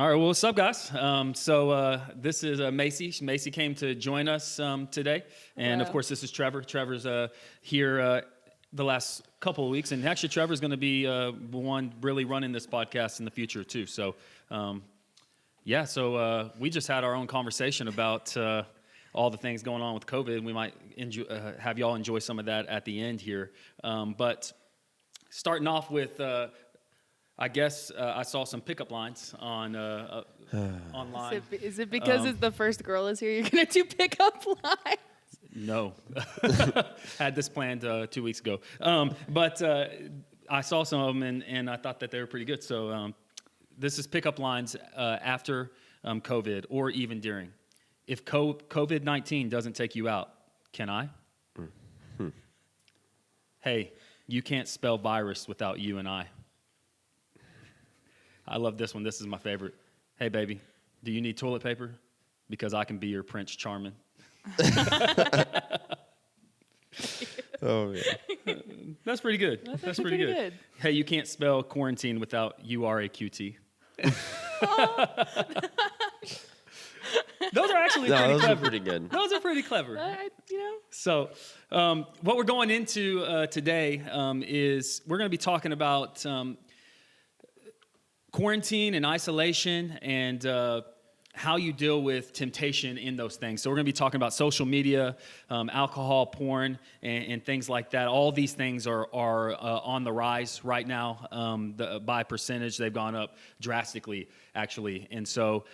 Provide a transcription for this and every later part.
All right, well, what's up, guys? This is Macy. Macy came to join us today. And, of Hello. course, this is Trevor. Trevor's here the last couple of weeks. And actually, Trevor's going to be the one really running this podcast in the future, too. We just had our own conversation about all the things going on with COVID. We might have y'all enjoy some of that at the end here. But starting off with... I guess I saw some pickup lines on online. Is it because it's the first girl is here? You're gonna do pickup lines? No, had this planned 2 weeks ago. But I saw some of them and I thought that they were pretty good. So this is pickup lines after COVID or even during. If COVID-19 doesn't take you out, can I? Mm-hmm. Hey, you can't spell virus without you and I. I love this one. This is my favorite. Hey, baby, do you need toilet paper? Because I can be your Prince Charming. Oh, yeah. That's pretty good. That's pretty good. Hey, you can't spell quarantine without URAQT. Those are actually pretty those clever. are pretty good. Those are pretty clever. So, what we're going into today is we're going to be talking about quarantine and isolation and how you deal with temptation in those things. So we're going to be talking about social media, alcohol, porn, and things like that. All these things are on the rise right now. By percentage, they've gone up drastically, actually. And so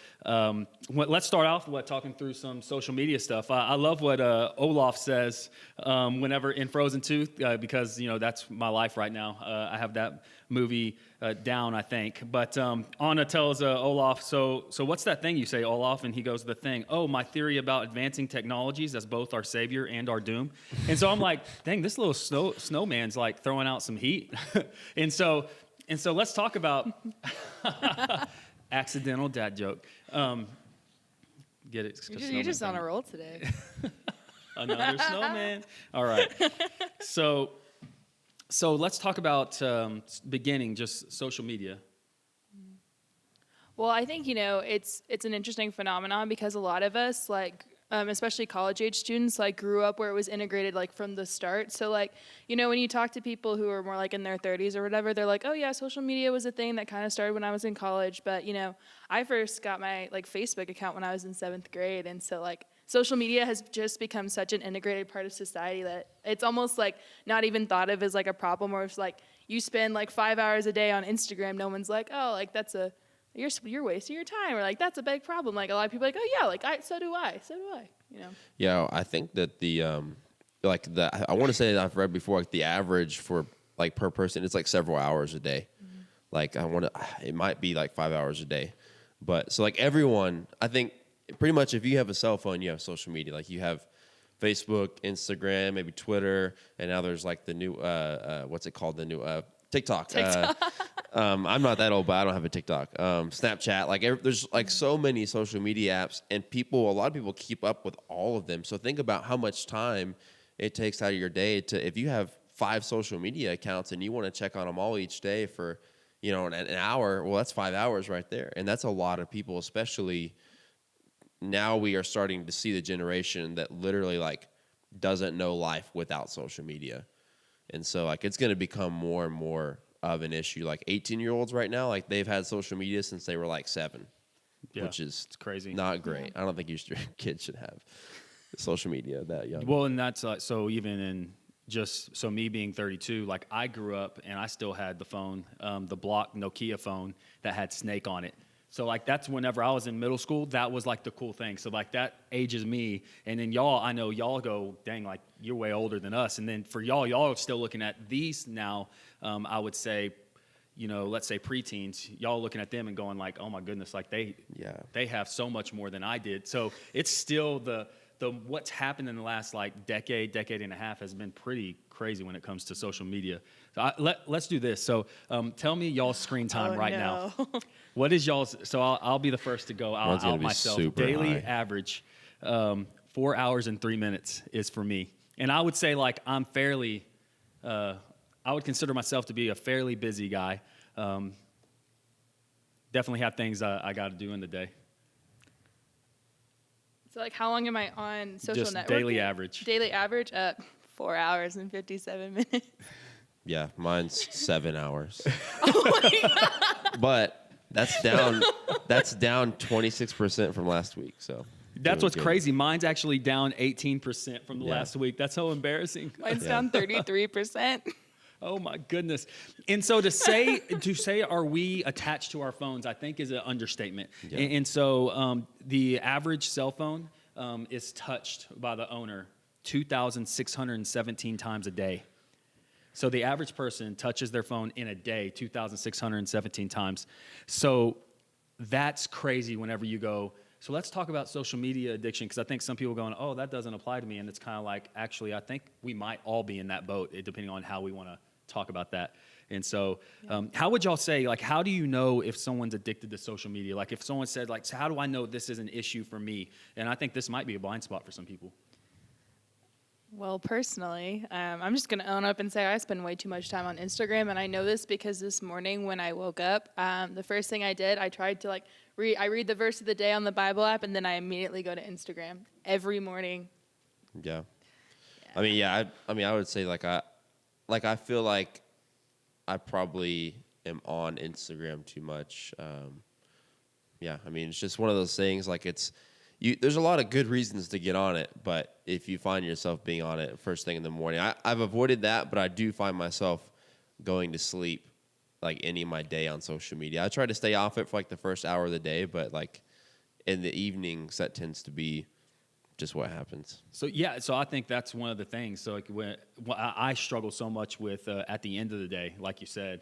let's start off with talking through some social media stuff. I love what Olaf says whenever in Frozen 2, because that's my life right now. I have that movie down, I think. But Anna tells Olaf, so what's that thing you say, Olaf? And he goes, the thing. Oh, my theory about advancing technologies as both our savior and our doom. And so I'm like, dang, this little snowman's like throwing out some heat. and so let's talk about accidental dad joke. Get it? You're just on a roll today. Another snowman. All right. So let's talk about beginning just social media. Well, I think it's an interesting phenomenon because a lot of us especially college age students grew up where it was integrated from the start. So when you talk to people who are more in their 30s or whatever, they're like, oh yeah, social media was a thing that kind of started when I was in college. But I first got my Facebook account when I was in 7th grade, and so social media has just become such an integrated part of society that it's almost not even thought of as a problem, or if you spend 5 hours a day on Instagram, no one's like, oh, you're wasting your time, or that's a big problem. A lot of people are like, oh yeah, so do I. Yeah, I think that I want to say that I've read before, the average for per person, it's several hours a day. Mm-hmm. It might be 5 hours a day, but so everyone, I think pretty much if you have a cell phone, you have social media. You have Facebook, Instagram, maybe Twitter, and now there's the new what's it called? The new TikTok. I'm not that old, but I don't have a TikTok. Snapchat, there's so many social media apps, and a lot of people keep up with all of them. So think about how much time it takes out of your day if you have 5 social media accounts and you want to check on them all each day for, an hour. Well, that's 5 hours right there. And that's a lot of people, especially now we are starting to see the generation that literally doesn't know life without social media. And so it's going to become more and more of an issue. 18-year-olds right now, they've had social media since they were 7, which is it's crazy. Not great. I don't think your kids should have social media that young. Well, and that's so even in me being 32, I grew up and I still had the phone, the block Nokia phone that had Snake on it. So that's whenever I was in middle school, that was the cool thing. So that ages me. And then y'all, I know y'all go, dang, you're way older than us. And then for y'all are still looking at these now. I would say, let's say preteens, y'all looking at them and going oh my goodness, they have so much more than I did. So it's still the what's happened in the last decade and a half has been pretty crazy when it comes to social media. So let's do this. So tell me y'all's screen time now. What is y'all's? So I'll be the first to go out myself. Daily high. Average, 4 hours and 3 minutes is for me. And I would say I'm fairly, I would consider myself to be a fairly busy guy. definitely have things I got to do in the day. So like, how long am I on social Just networking? daily average. Daily average, 4 hours and 57 minutes. Yeah, mine's 7 hours. Oh my God. But that's down 26% from last week. So That's doing what's good. crazy. Mine's actually down 18% from the Yeah. last week. That's so embarrassing. Mine's Yeah. down 33%. Oh my goodness. And so to say are we attached to our phones, I think is an understatement. Yeah. And so the average cell phone is touched by the owner 2,617 times a day. So the average person touches their phone in a day 2,617 times. So that's crazy whenever you go, so let's talk about social media addiction, because I think some people are going, oh, that doesn't apply to me. And it's kind of like, actually, I think we might all be in that boat, depending on how we want to talk about that. And so how would y'all say, like, how do you know if someone's addicted to social media? Like, if someone said, like, so how do I know this is an issue for me? And I think this might be a blind spot for some people. Well, personally, I'm just going to own up and say I spend way too much time on Instagram. And I know this because this morning when I woke up, the first thing I did, I tried to I read the verse of the day on the Bible app, and then I immediately go to Instagram every morning. Yeah. I mean, yeah. I would say I feel like I probably am on Instagram too much. Yeah. I mean, it's just one of those things. Like there's a lot of good reasons to get on it, but if you find yourself being on it first thing in the morning, I've avoided that, but I do find myself going to sleep like ending my day on social media. I try to stay off it for like the first hour of the day, but like in the evenings, that tends to be just what happens. So yeah, so I think that's one of the things. So like when I struggle so much with at the end of the day, like you said,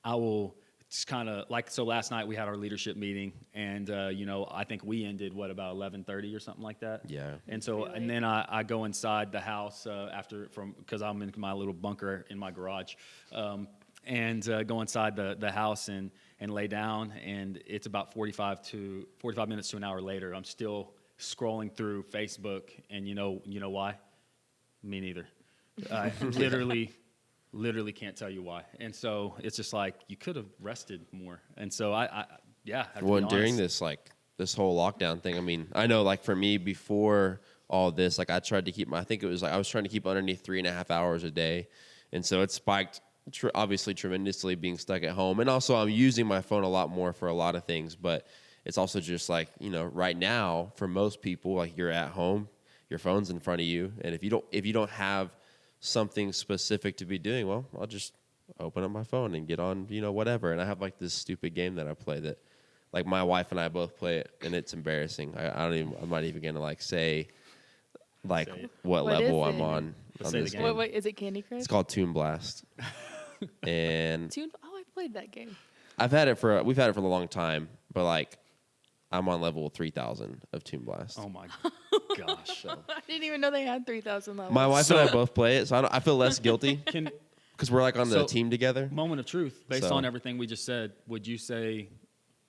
I will just kind of like, so last night we had our leadership meeting, and I think we ended about 11:30 or something like that. Yeah. And so Really? and then I go inside the house because I'm in my little bunker in my garage, and go inside the house and lay down, and it's about 45 minutes to an hour later, I'm still scrolling through Facebook, and you know why? Me neither. I literally can't tell you why. And so it's just like, you could have rested more. And so I have to Well, be and during honest. this whole lockdown thing, I mean, I know like for me before all this, like I tried to keep I think it was like I was trying to keep underneath 3.5 hours a day, and so it spiked obviously tremendously being stuck at home, and also I'm using my phone a lot more for a lot of things, but it's also just like, right now for most people, like you're at home, your phone's in front of you, and if you don't have something specific to be doing, well, I'll just open up my phone and get on, whatever. And I have like this stupid game that I play that like my wife and I both play it, and it's embarrassing. I'm not even gonna like say like Say it. what What level is I'm it? on Say the this game. game. What is it, Candy Crush? It's called Toon Blast. And I played that game. we've had it for a long time, but like I'm on level 3,000 of Toon Blast. Oh my gosh. I didn't even know they had 3,000 levels. My wife and So- I both play it, so I feel less guilty Can because we're like on the So- team together. moment of truth, based So- on everything we just said, would you say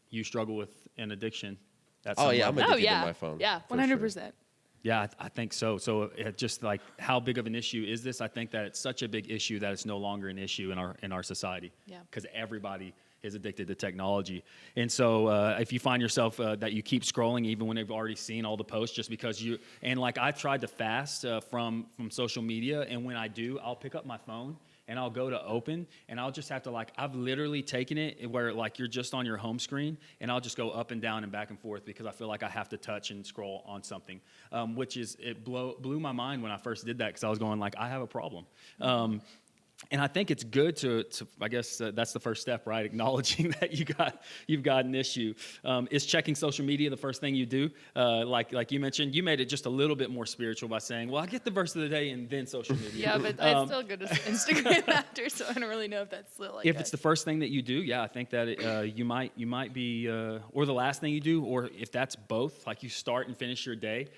you struggle with an addiction? At Oh, some yeah, I'm level? addicted to yeah. my phone, Yeah, for 100%. Yeah, I think so. So it just like, how big of an issue is this? I think that it's such a big issue that it's no longer an issue in our society. Yeah. Because everybody is addicted to technology. And so if you find yourself that you keep scrolling even when they've already seen all the posts, just because and like I've tried to fast from social media, and when I do, I'll pick up my phone and I'll go to open, and I'll just have to I've literally taken it where like you're just on your home screen, and I'll just go up and down and back and forth because I feel like I have to touch and scroll on something, it blew my mind when I first did that, because I was going like, I have a problem. And I think it's good to I guess that's the first step, right? Acknowledging that you've got an issue. Is checking social media the first thing you do? Like you mentioned, you made it just a little bit more spiritual by saying, well, I get the verse of the day and then social media. Yeah, but I still go to Instagram after, so I don't really know if that's still like If it's the first thing that you do, yeah, I think that you might be, or the last thing you do, or if that's both, like you start and finish your day.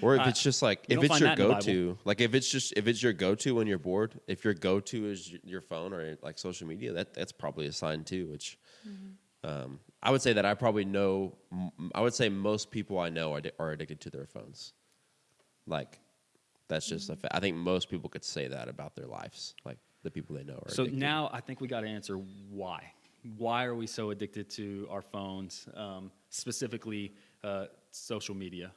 Or if it's just like, you if don't it's find your that in the go-to, like if it's your go-to when you're bored, if your go-to is your phone or like social media, that's probably a sign too, which I would say that I probably know, I would say most people I know are addicted to their phones. Like, that's just a fact. I think most people could say that about their lives, like the people they know are So addicted. now I think we got to answer why. why are we so addicted to our phones, specifically social media?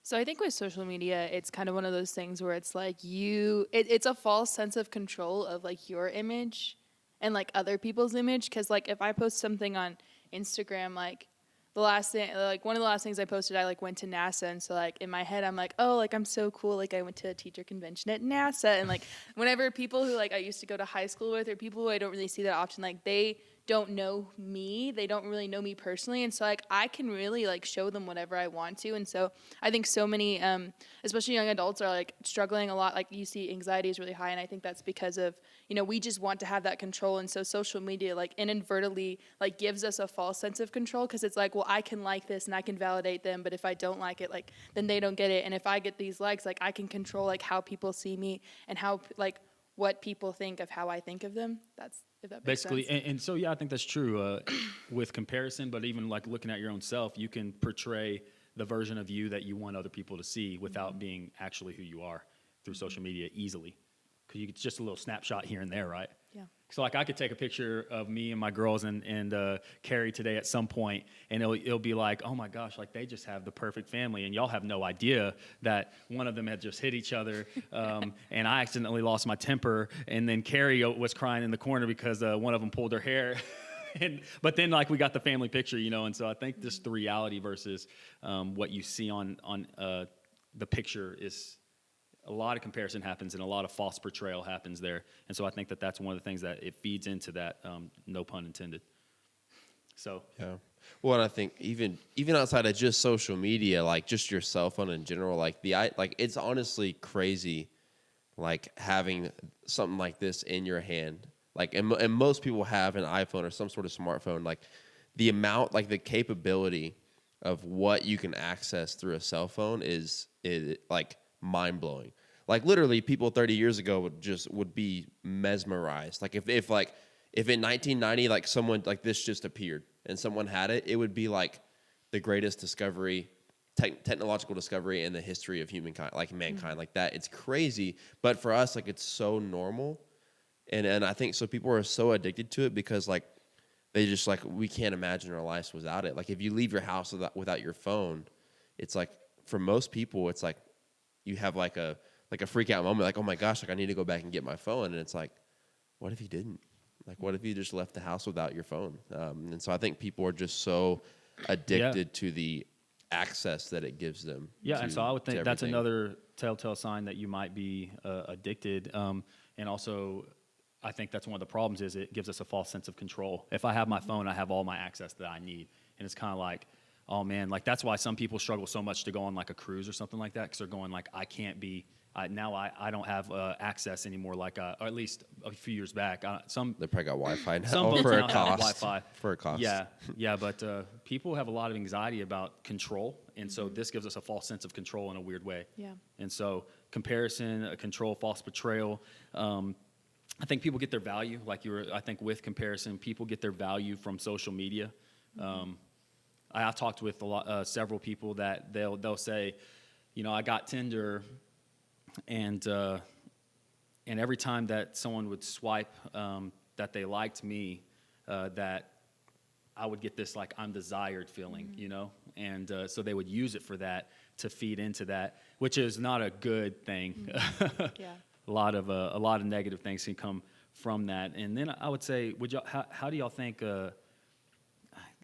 So I think with social media, it's kind of one of those things where it's like it's a false sense of control of like your image and like other people's image. Because like if I post something on Instagram, like the last thing, like one of the last things I posted, I like went to NASA, and so like in my head, I'm like, oh, like I'm so cool, like I went to a teacher convention at NASA, and like whenever people who like I used to go to high school with, or people who I don't really see that often, like they don't know me, they don't really know me personally, and so like I can really like show them whatever I want to. And so I think so many especially young adults are like struggling a lot. Like you see anxiety is really high, and I think that's because of, you know, we just want to have that control. And so social media like inadvertently like gives us a false sense of control, because it's like, well, I can like this and I can validate them, but if I don't like it, like then they don't get it. And if I get these likes, like I can control like how people see me and how like what people think of how I think of them. That's, if that makes Basically, sense. and so yeah, I think that's true with comparison, but even like looking at your own self, you can portray the version of you that you want other people to see without being actually who you are through social media easily. Because it's just a little snapshot here and there, right? Yeah. So like I could take a picture of me and my girls and Carrie today at some point, and it'll be like, oh my gosh, like they just have the perfect family, and y'all have no idea that one of them had just hit each other, and I accidentally lost my temper, and then Carrie was crying in the corner because one of them pulled her hair. But then like we got the family picture, you know, and so I think just the reality versus what you see on the picture is. A lot of comparison happens and a lot of false portrayal happens there. And so I think that that's one of the things that it feeds into that, no pun intended. So, Yeah. Well, and I think even outside of just social media, like just your cell phone in general, like it's honestly crazy, like having something like this in your hand. Like, and most people have an iPhone or some sort of smartphone. Like the amount, like the capability of what you can access through a cell phone is like mind blowing. Like literally, people 30 years ago would be mesmerized. Like if in 1990 like someone like this just appeared and someone had it, it would be like the greatest discovery, technological discovery in the history of humankind, like mankind, like that. It's crazy, but for us, like it's so normal, and I think so people are so addicted to it because like they just like we can't imagine our lives without it. Like if you leave your house without your phone, it's like for most people, it's like you have like a freak out moment, like, oh my gosh, like I need to go back and get my phone. And it's like, what if you didn't? Like, what if you just left the house without your phone? And so I think people are just so addicted to the access that it gives them. yeah, and so I would think that's everything. another telltale sign that you might be addicted. And also, I think that's one of the problems is it gives us a false sense of control. If I have my phone, I have all my access that I need. And it's kind of like, oh man, like that's why some people struggle so much to go on like a cruise or something like that, because they're going like, I can't be, now I don't have access anymore, like, or at least a few years back. They probably got Wi-Fi now Some boats for a now have cost. Wi-Fi. For a cost. Yeah, but people have a lot of anxiety about control, and so this gives us a false sense of control in a weird way. Yeah. And so comparison, control, false portrayal. I think people get their value, like I think with comparison, people get their value from social media. I've talked with several people that they'll say, you know, I got Tinder, and every time that someone would swipe that they liked me, that I would get this like I'm desired feeling, you know, and so they would use it for that to feed into that, which is not a good thing. Yeah. A lot of negative things can come from that. And then I would say, how do y'all think?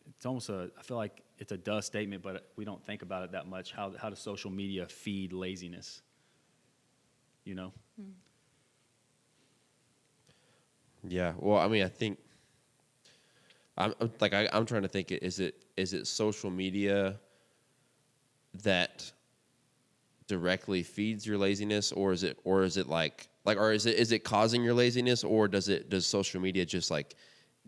It's almost I feel like it's a duh statement, but we don't think about it that much. How does social media feed laziness? You know. Yeah. Well, I mean, I think I'm trying to think. Is it social media that directly feeds your laziness, or is it is it causing your laziness, or does social media just like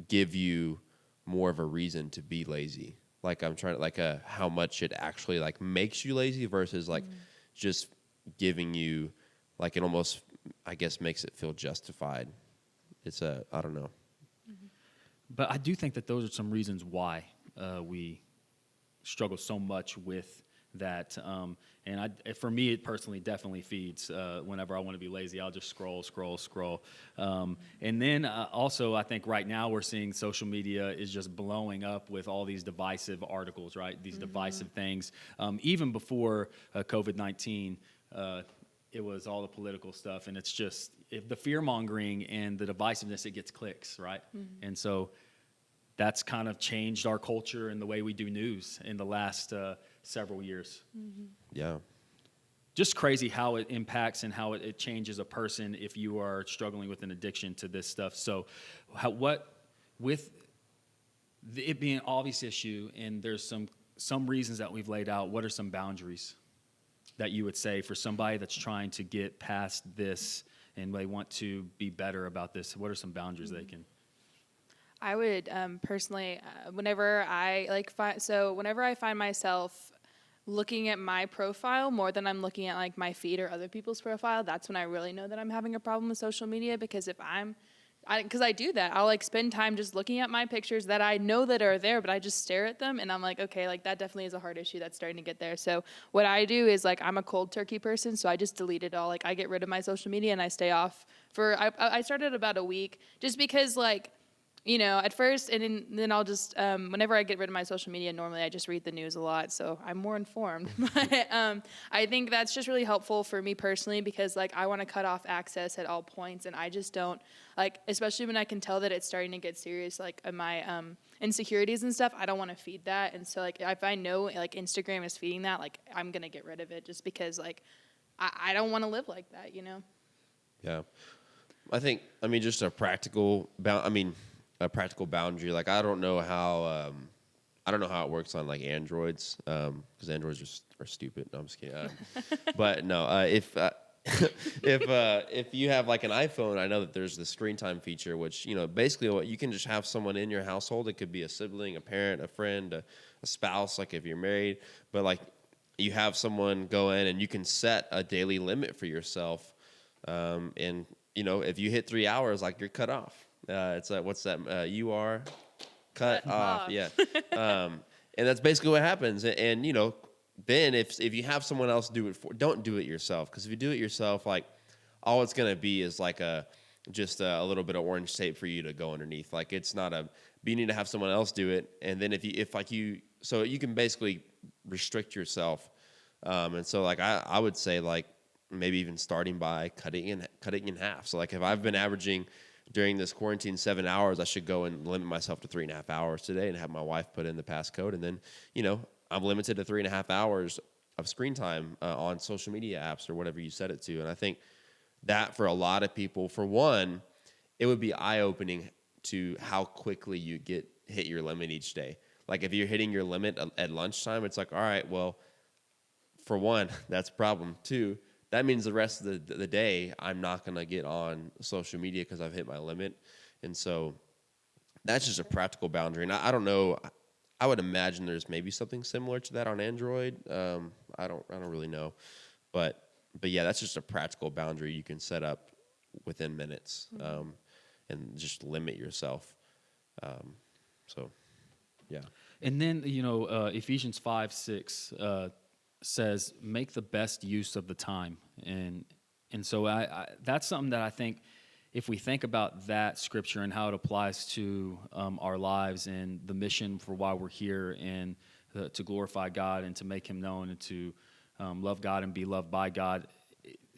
give you more of a reason to be lazy? Like I'm trying to how much it actually like makes you lazy versus like just giving you like it almost I guess makes it feel justified. It's I don't know. But I do think that those are some reasons why we struggle so much with that. For me, it personally definitely feeds. Whenever I want to be lazy, I'll just scroll. And then also, I think right now we're seeing social media is just blowing up with all these divisive articles, right? These divisive things. Even before COVID-19, it was all the political stuff, and it's just if the fear mongering and the divisiveness, it gets clicks, right? And so that's kind of changed our culture and the way we do news in the last several years. Yeah. Just crazy how it impacts and how it changes a person if you are struggling with an addiction to this stuff. So with it being an obvious issue, and there's some reasons that we've laid out, what are some boundaries that you would say for somebody that's trying to get past this and they want to be better about this? What are some boundaries they can? I would personally, whenever I whenever I find myself looking at my profile more than I'm looking at like my feed or other people's profile, that's when I really know that I'm having a problem with social media. Because if because I do that, I'll like spend time just looking at my pictures that I know that are there, but I just stare at them and I'm like, okay, like that definitely is a hard issue that's starting to get there. So what I do is like, I'm a cold turkey person, so I just delete it all. Like I get rid of my social media and I stay off I started about a week just because like, you know, at first, and then I'll just, whenever I get rid of my social media, normally I just read the news a lot, so I'm more informed. But I think that's just really helpful for me personally because, like, I want to cut off access at all points, and I just don't, like, especially when I can tell that it's starting to get serious, like, my insecurities and stuff, I don't want to feed that. And so, like, if I know, like, Instagram is feeding that, like, I'm going to get rid of it just because, like, I don't want to live like that, you know? Yeah. I mean, just a practical boundary. Like, I don't know how it works on like Androids, because Androids just are stupid. No, I'm just kidding. But no, if you have like an iPhone, I know that there's the screen time feature, which, you know, basically what you can just have someone in your household. It could be a sibling, a parent, a friend, a spouse, like if you're married, but like you have someone go in and you can set a daily limit for yourself. And you know, if you hit 3 hours, like you're cut off. It's like, what's that? You are cut off. Yeah. And that's basically what happens. And you know, then if you have someone else do it don't do it yourself. Because if you do it yourself, like all it's going to be is like just a little bit of orange tape for you to go underneath. Like it's not but you need to have someone else do it. And then so you can basically restrict yourself. And so like, I would say like maybe even starting by cutting in half. So like if I've been averaging during this quarantine 7 hours, I should go and limit myself to 3.5 hours today and have my wife put in the passcode. And then, you know, I'm limited to 3.5 hours of screen time on social media apps or whatever you set it to. And I think that for a lot of people, for one, it would be eye-opening to how quickly you hit your limit each day. Like if you're hitting your limit at lunchtime, it's like, all right, well, for one, that's a problem. Two, that means the rest of the day, I'm not going to get on social media because I've hit my limit. And so that's just a practical boundary. And I don't know. I would imagine there's maybe something similar to that on Android. I don't really know. But yeah, that's just a practical boundary you can set up within minutes and just limit yourself. So, yeah. And then, you know, Ephesians 5:6 says, make the best use of the time. And so that's something that I think if we think about that scripture and how it applies to our lives and the mission for why we're here and to glorify God and to make him known and to love God and be loved by God,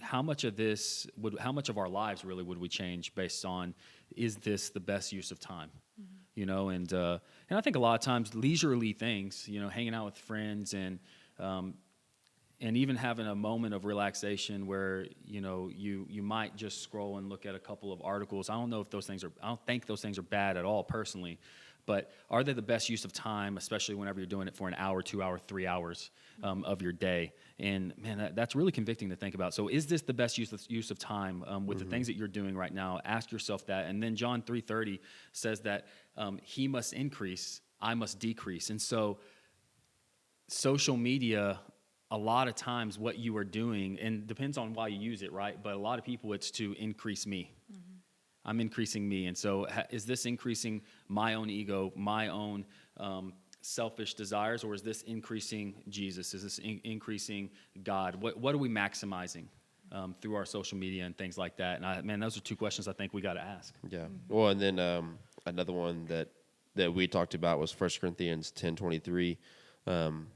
how much of our lives really would we change based on, is this the best use of time? Mm-hmm. You know, and I think a lot of times leisurely things, you know, hanging out with friends and even having a moment of relaxation where, you know, you might just scroll and look at a couple of articles. I don't think those things are bad at all personally, but are they the best use of time, especially whenever you're doing it for an hour, 2 hours, 3 hours of your day? And man, that's really convicting to think about. So is this the best use of time with the things that you're doing right now? Ask yourself that. And then John 3:30 says that he must increase, I must decrease. And so social media, a lot of times what you are doing, and depends on why you use it, right? But a lot of people, it's to increase me. Mm-hmm. I'm increasing me. And so is this increasing my own ego, my own selfish desires, or is this increasing Jesus? Is this increasing God? What are we maximizing through our social media and things like that? And man, those are two questions I think we got to ask. Yeah. Well, and then another one that we talked about was 1 Corinthians 10:23.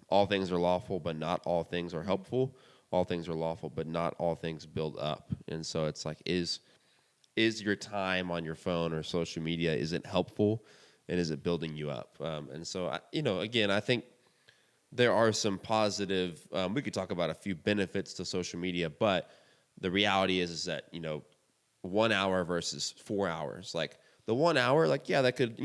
All things are lawful, but not all things are helpful. All things are lawful, but not all things build up. And so it's like, is your time on your phone or social media, is it helpful, and is it building you up? And so, again, I think there are some positive, we could talk about a few benefits to social media, but the reality is that, 1 hour versus 4 hours. Like the 1 hour, like, yeah, that could,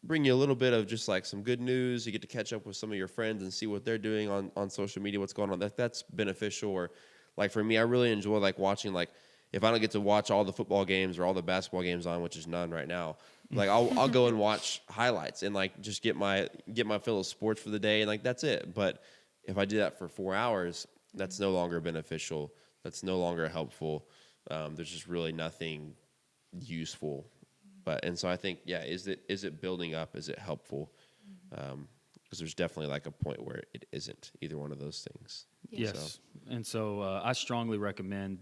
bring you a little bit of just like some good news. You get to catch up with some of your friends and see what they're doing on social media, what's going on. That's beneficial. Or like for me, I really enjoy like watching, like if I don't get to watch all the football games or all the basketball games on, which is none right now, like I'll go and watch highlights and like just get my fill of sports for the day, and like that's it. But if I do that for 4 hours, that's no longer beneficial. That's no longer helpful. There's just really nothing useful. And so I think, yeah, is it building up? Is it helpful? Because there's definitely like a point where it isn't either one of those things. Yes. So. And so I strongly recommend,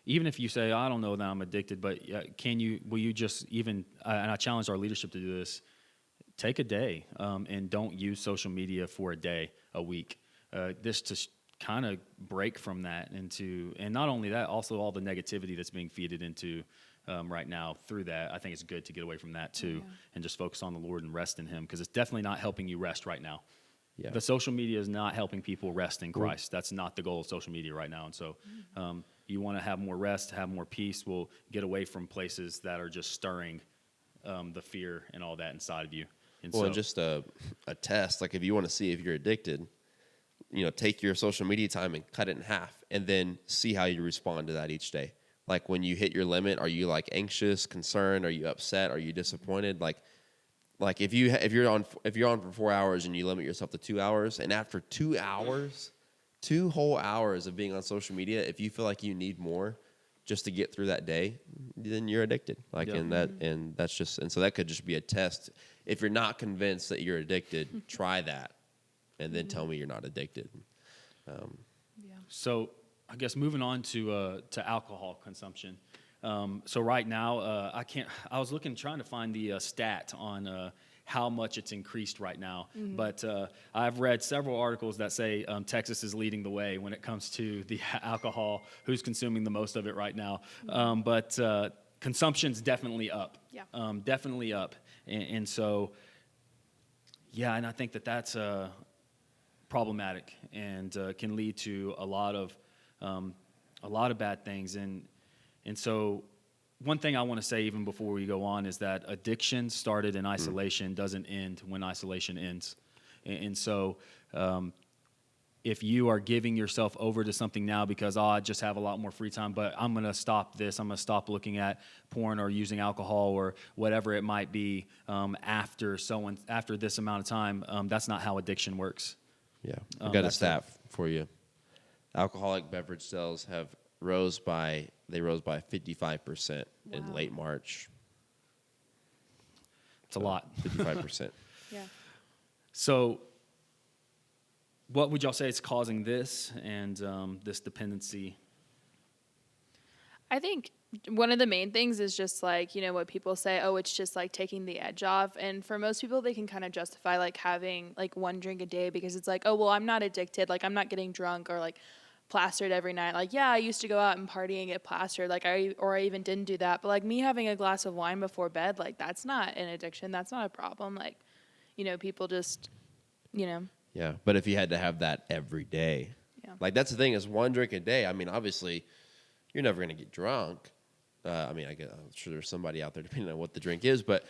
even if you say, I don't know that I'm addicted, but will you just even, and I challenge our leadership to do this, take a day and don't use social media for a day, a week. This to kind of break from that and not only that, also all the negativity that's being feeded into right now through that. I think it's good to get away from that too, and just focus on the Lord and rest in Him, because it's definitely not helping you rest right now. Yeah. The social media is not helping people rest in Christ. That's not the goal of social media right now. And so you want to have more rest, have more peace. We'll get away from places that are just stirring the fear and all that inside of you. And and just a test, like if you want to see if you're addicted, take your social media time and cut it in half, and then see how you respond to that each day. Like when you hit your limit, are you like anxious, concerned? Are you upset? Are you disappointed? Like if you're on for 4 hours and you limit yourself to 2 hours, and after 2 hours, 2 whole hours of being on social media, if you feel like you need more just to get through that day, then you're addicted. Like and so that could just be a test. If you're not convinced that you're addicted, try that, and then tell me you're not addicted. So I guess moving on to alcohol consumption. So right now, I was trying to find the stat on how much it's increased right now. But I've read several articles that say Texas is leading the way when it comes to the alcohol, who's consuming the most of it right now. But consumption's definitely up. Yeah. Definitely up. And so, yeah, and I think that's problematic and can lead to a lot of bad things. And so one thing I want to say even before we go on is that addiction started in isolation doesn't end when isolation ends. And so if you are giving yourself over to something now because, I just have a lot more free time, but I'm going to stop this, I'm going to stop looking at porn or using alcohol or whatever it might be after this amount of time, that's not how addiction works. Yeah, I got a stat for you. Alcoholic beverage sales rose by 55% in late March. It's a lot. 55%. Yeah. So what would y'all say is causing this and this dependency? I think one of the main things is just like, what people say, it's just like taking the edge off. And for most people, they can kind of justify like having like one drink a day because it's like, I'm not addicted. Like I'm not getting drunk or like plastered every night. Like, yeah, I used to go out and party and get plastered. Like I even didn't do that. But like me having a glass of wine before bed, like that's not an addiction. That's not a problem. Like, people just, Yeah, but if you had to have that every day, like that's the thing is one drink a day. I mean, obviously, you're never going to get drunk. I'm sure there's somebody out there depending on what the drink is, but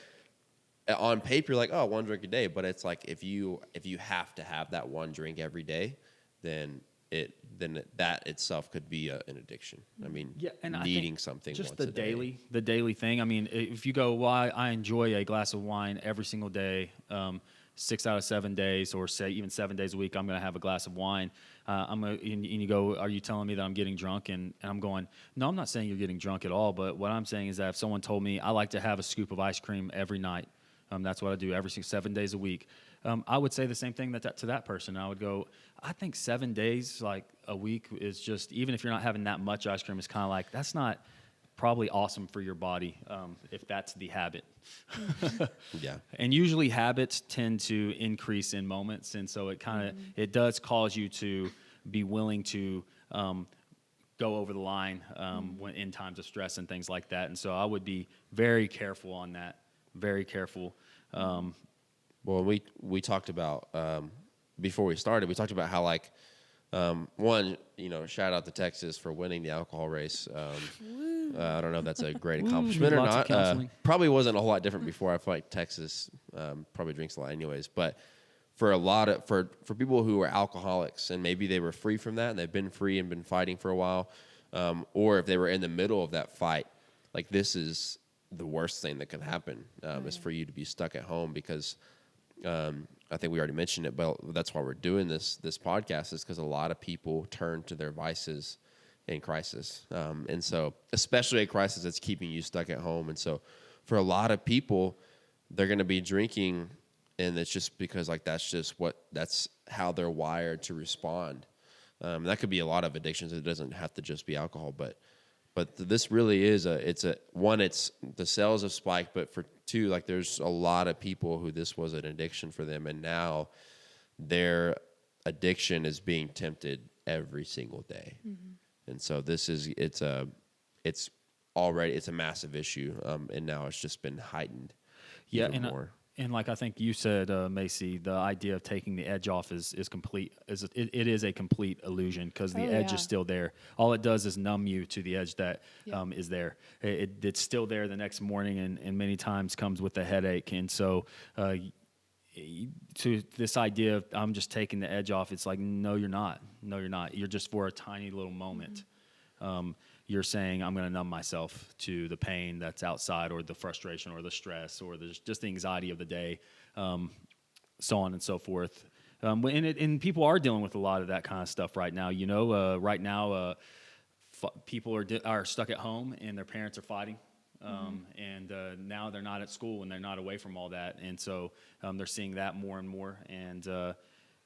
on paper, you're like, one drink a day. But it's like if you have to have that one drink every day, then that itself could be an addiction. I mean, and needing something just once the a day. daily thing. I mean, if you go, I enjoy a glass of wine every single day. 6 out of 7 days, or say even 7 days a week, I'm going to have a glass of wine. And you go, are you telling me that I'm getting drunk? And I'm going, no, I'm not saying you're getting drunk at all. But what I'm saying is that if someone told me I like to have a scoop of ice cream every night, that's what I do every 7 days a week. I would say the same thing to that person. I would go, I think 7 days, like a week, is just, even if you're not having that much ice cream, it's kind of like, that's not probably awesome for your body if that's the habit. Yeah. And usually habits tend to increase in moments, and so it kind of it does cause you to be willing to go over the line when in times of stress and things like that. And so I would be very careful on that, very careful. Well, we talked about before we started. We talked about how like one, shout out to Texas for winning the alcohol race. I don't know if that's a great accomplishment or Lots of not. counseling. Probably wasn't a whole lot different before. I feel like Texas probably drinks a lot anyways. But for a lot of for people who are alcoholics and maybe they were free from that and they've been free and been fighting for a while, or if they were in the middle of that fight, like this is the worst thing that can happen is for you to be stuck at home because I think we already mentioned it, but that's why we're doing this podcast is because a lot of people turn to their vices in crisis. And so especially a crisis that's keeping you stuck at home. And so for a lot of people, they're going to be drinking and it's just because like that's how they're wired to respond. That could be a lot of addictions. It doesn't have to just be alcohol, but this really is it's the sales have spiked, but for two, like there's a lot of people who this was an addiction for them, and now their addiction is being tempted every single day. And so it's a massive issue, and now it's just been heightened even more. And like I think you said, Macy, the idea of taking the edge off is complete. It is a complete illusion because the edge is still there. All it does is numb you to the edge that is there. It's still there the next morning, and many times comes with a headache. And so, to this idea of I'm just taking the edge off, it's like no, you're not. No, you're not. You're just for a tiny little moment. You're saying I'm going to numb myself to the pain that's outside or the frustration or the stress or just the anxiety of the day, so on and so forth. And people are dealing with a lot of that kind of stuff right now. Right now people are stuck at home and their parents are fighting. And now they're not at school and they're not away from all that. And so they're seeing that more and more. And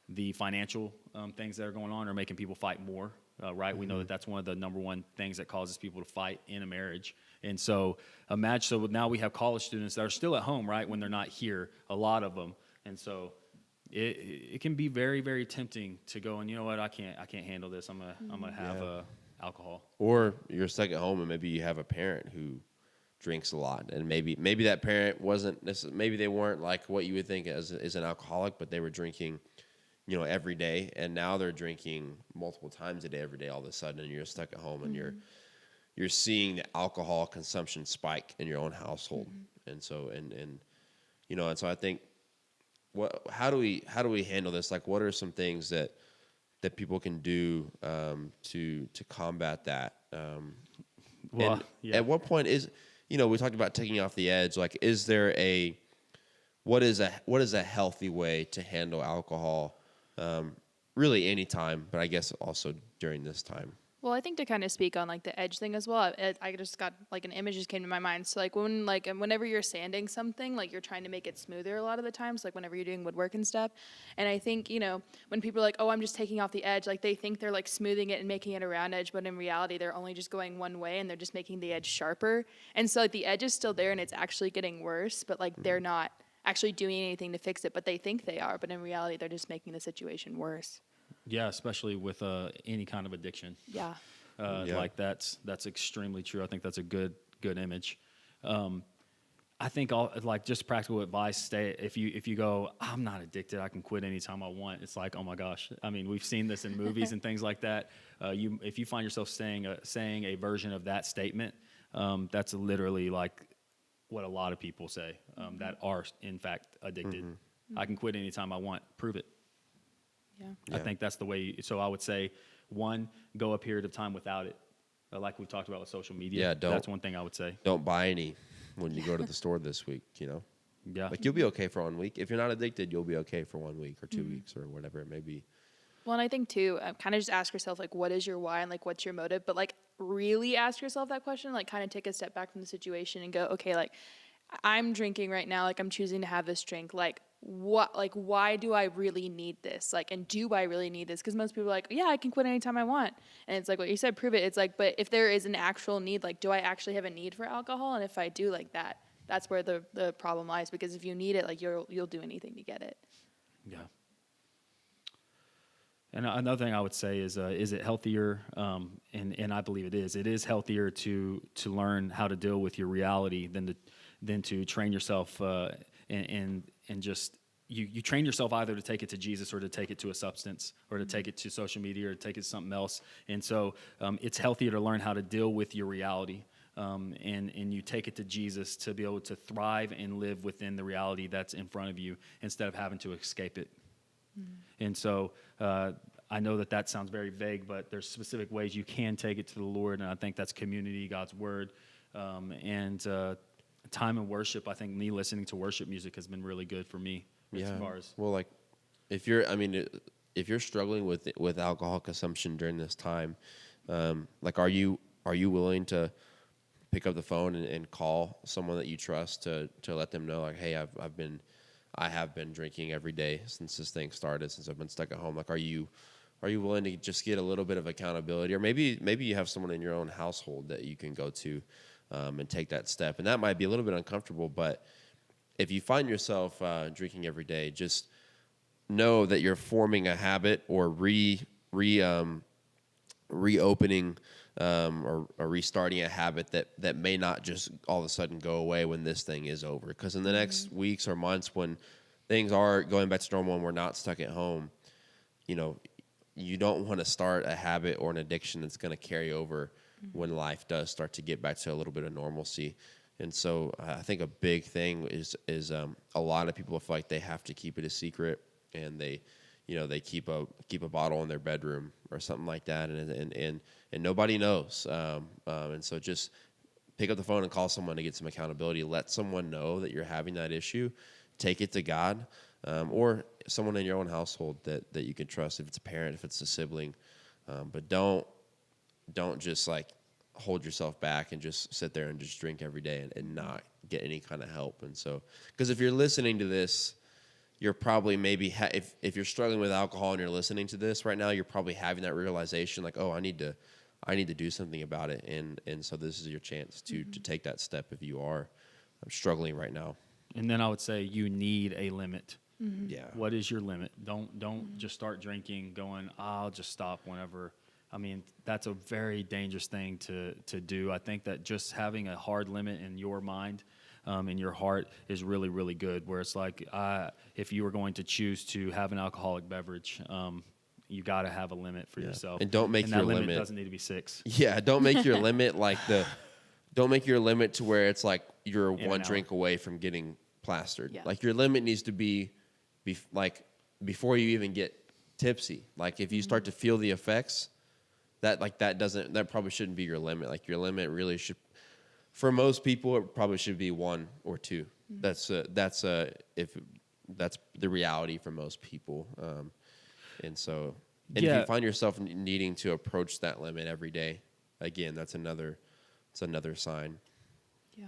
the financial things that are going on are making people fight more. Right, we know that's one of the number one things that causes people to fight in a marriage, and so now we have college students that are still at home, right, when they're not here, a lot of them, and so it can be very, very tempting to go and you know what, I can't handle this. I'm gonna have alcohol. Or you're stuck at home and maybe you have a parent who drinks a lot, and maybe that parent maybe they weren't like what you would think as an alcoholic, but they were drinking every day, and now they're drinking multiple times a day, every day, all of a sudden, and you're stuck at home, and you're seeing the alcohol consumption spike in your own household, and so and so I think how do we handle this? Like, what are some things that people can do to combat that? At what point is we talked about taking off the edge? Like, is there what is a healthy way to handle alcohol? Really any time, but I guess also during this time. Well, I think to kind of speak on like the edge thing as well, I just got like an image just came to my mind. So like whenever you're sanding something, like you're trying to make it smoother a lot of the times, like whenever you're doing woodwork and stuff. And I think, when people are like, oh, I'm just taking off the edge, like they think they're like smoothing it and making it a round edge, but in reality, they're only just going one way and they're just making the edge sharper. And so like the edge is still there and it's actually getting worse, but like they're not actually doing anything to fix it, but they think they are, but in reality, they're just making the situation worse. Yeah, especially with any kind of addiction. Yeah. Like that's extremely true. I think that's a good image. I think just practical advice. If you go, I'm not addicted, I can quit anytime I want. It's like, oh my gosh. I mean, we've seen this in movies and things like that. If you find yourself saying a version of that statement, that's literally like what a lot of people say that are in fact addicted. I can quit anytime I want. Prove it. Yeah. I think that's the way. So I would say, one, go a period of time without it, like we talked about with social media. Yeah, that's one thing I would say. Don't buy any when you go to the store this week. Yeah, like you'll be okay for 1 week. If you're not addicted, you'll be okay for 1 week or 2 weeks or whatever it may be. Well, and I think too, kind of just ask yourself like, what is your why and like, what's your motive? But like, really ask yourself that question. Like, kind of take a step back from the situation and go, okay, like, I'm drinking right now, like I'm choosing to have this drink, like why do I really need this? Like, and do I really need this? Because most people are like, yeah, I can quit anytime I want. And it's like what you said, prove it. It's like, but if there is an actual need, like, do I actually have a need for alcohol? And if I do, like that's where the problem lies. Because if you need it, like you'll do anything to get it. Yeah. And another thing I would say is it healthier? And I believe it is. It is healthier to learn how to deal with your reality than to train yourself and just you train yourself either to take it to Jesus or to take it to a substance or to take it to social media or to take it to something else. And so it's healthier to learn how to deal with your reality. And you take it to Jesus to be able to thrive and live within the reality that's in front of you instead of having to escape it. And so I know that sounds very vague, but there's specific ways you can take it to the Lord, and I think that's community, God's word, and time in worship. I think me listening to worship music has been really good for me. As far as well, like if you're struggling with alcohol consumption during this time, like are you willing to pick up the phone and call someone that you trust to let them know, like, hey, I have been drinking every day since this thing started, since I've been stuck at home. Like, are you willing to just get a little bit of accountability? Or maybe you have someone in your own household that you can go to and take that step. And that might be a little bit uncomfortable, but if you find yourself drinking every day, just know that you're forming a habit or reopening or restarting a habit that may not just all of a sudden go away when this thing is over. Because in the next weeks or months when things are going back to normal and we're not stuck at home, you don't want to start a habit or an addiction that's going to carry over when life does start to get back to a little bit of normalcy. And so I think a big thing is a lot of people feel like they have to keep it a secret, and they keep a bottle in their bedroom or something like that, and nobody knows. And so just pick up the phone and call someone to get some accountability. Let someone know that you're having that issue. Take it to God, or someone in your own household that you can trust. If it's a parent, if it's a sibling, but don't just like hold yourself back and just sit there and just drink every day and not get any kind of help. And so, because if you're listening to this, you're probably maybe if you're struggling with alcohol and you're listening to this right now, you're probably having that realization, like, oh, I need to do something about it. And so this is your chance to take that step if you are struggling right now. And then I would say you need a limit. Yeah. What is your limit? Don't just start drinking going, I'll just stop whenever. I mean, that's a very dangerous thing to do. I think that just having a hard limit in your mind, in your heart, is really, really good. Where it's like, if you were going to choose to have an alcoholic beverage, you got to have a limit for yourself. And don't make and your that limit doesn't need to be 6. Yeah, don't make your limit don't make your limit to where it's like you're one drink away from getting plastered. Yeah. Like your limit needs to be like before you even get tipsy. Like if you start to feel the effects, that probably shouldn't be your limit. Like your limit really should, for most people, it probably should be 1 or 2. That's the reality for most people. And if you find yourself needing to approach that limit every day, again, that's another sign. Yeah.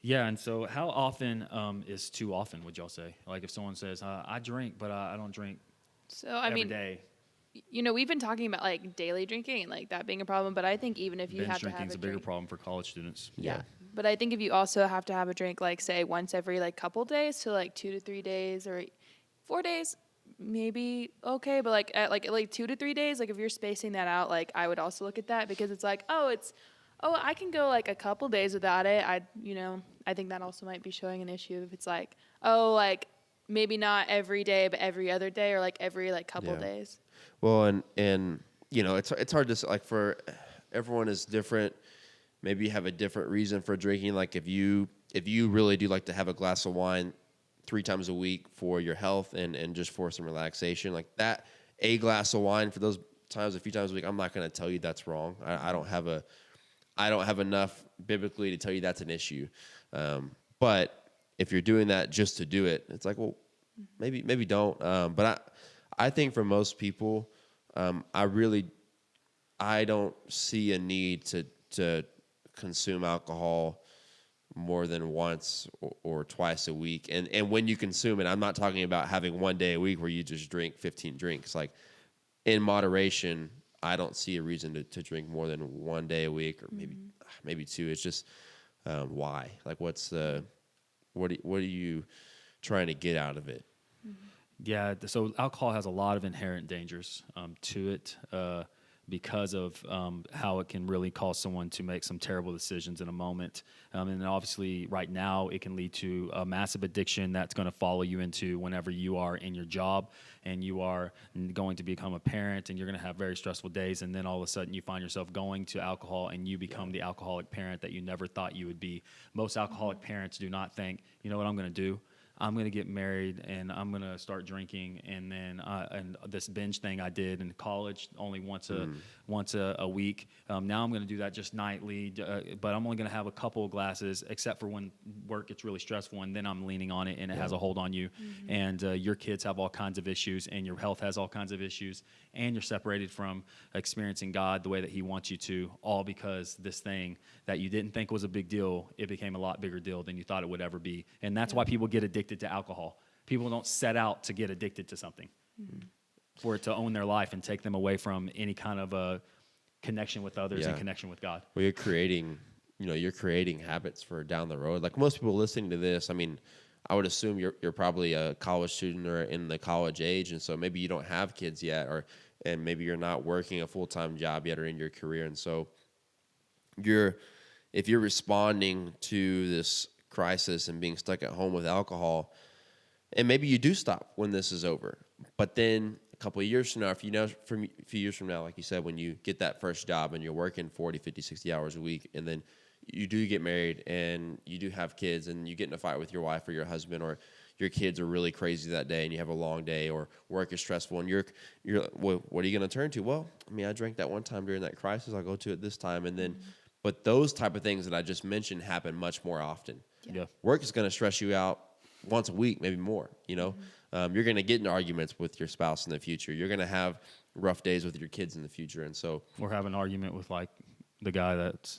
Yeah, and so how often is too often, would y'all say? Like if someone says, I drink, but I don't drink So I every mean, day. we've been talking about like daily drinking and like that being a problem, but I think even if you Binge have to have drinking's a a bigger drink, problem for college students. yeah. But I think if you also have to have a drink, like say once every like couple days, so like 2 to 3 days or 4 days, maybe okay. But like at like 2 to 3 days, like if you're spacing that out, like I would also look at that because it's like, I can go like a couple days without it. I think that also might be showing an issue if it's like, like maybe not every day, but every other day or like every like couple days. Well, and it's hard to like for everyone is different. Maybe you have a different reason for drinking. Like if you really do like to have a glass of wine 3 times a week for your health and just for some relaxation, like that, a glass of wine for those times, a few times a week, I'm not going to tell you that's wrong. I don't have enough biblically to tell you that's an issue. But if you're doing that just to do it, it's like, well, maybe don't. But I think for most people, I don't see a need to consume alcohol more than once or twice a week. And when you consume it, I'm not talking about having one day a week where you just drink 15 drinks. Like in moderation, I don't see a reason to drink more than one day a week or maybe two. It's just why? Like what are you trying to get out of it? Yeah, so alcohol has a lot of inherent dangers to it because of how it can really cause someone to make some terrible decisions in a moment. And obviously, right now, it can lead to a massive addiction that's going to follow you into whenever you are in your job and you are going to become a parent and you're going to have very stressful days. And then all of a sudden, you find yourself going to alcohol and you become the alcoholic parent that you never thought you would be. Most alcoholic parents do not think, you know what I'm going to do? I'm going to get married and I'm going to start drinking, and then and this binge thing I did in college only once a week. Now I'm going to do that just nightly, but I'm only going to have a couple of glasses, except for when work gets really stressful, and then I'm leaning on it, and it has a hold on you. And your kids have all kinds of issues, and your health has all kinds of issues, and you're separated from experiencing God the way that He wants you to, all because this thing that you didn't think was a big deal, it became a lot bigger deal than you thought it would ever be. And that's why people get addicted to alcohol. People don't set out to get addicted to something for it to own their life and take them away from any kind of a connection with others and connection with God. Well, you're creating habits for down the road. Like most people listening to this, I mean, I would assume you're probably a college student or in the college age, and so maybe you don't have kids yet, and maybe you're not working a full-time job yet or in your career, and so if you're responding to this crisis and being stuck at home with alcohol, and maybe you do stop when this is over, but then a couple of years from now, a few years from now, like you said, when you get that first job and you're working 40, 50, 60 hours a week, and then you do get married and you do have kids and you get in a fight with your wife or your husband, or your kids are really crazy that day and you have a long day, or work is stressful, and you're well, what are you going to turn to? Well, I mean, I drank that one time during that crisis. I'll go to it this time. And then, but those type of things that I just mentioned happen much more often. Yeah. Work is going to stress you out once a week, maybe more, You're going to get in arguments with your spouse in the future. You're going to have rough days with your kids in the future. And so, or have an argument with like the guy that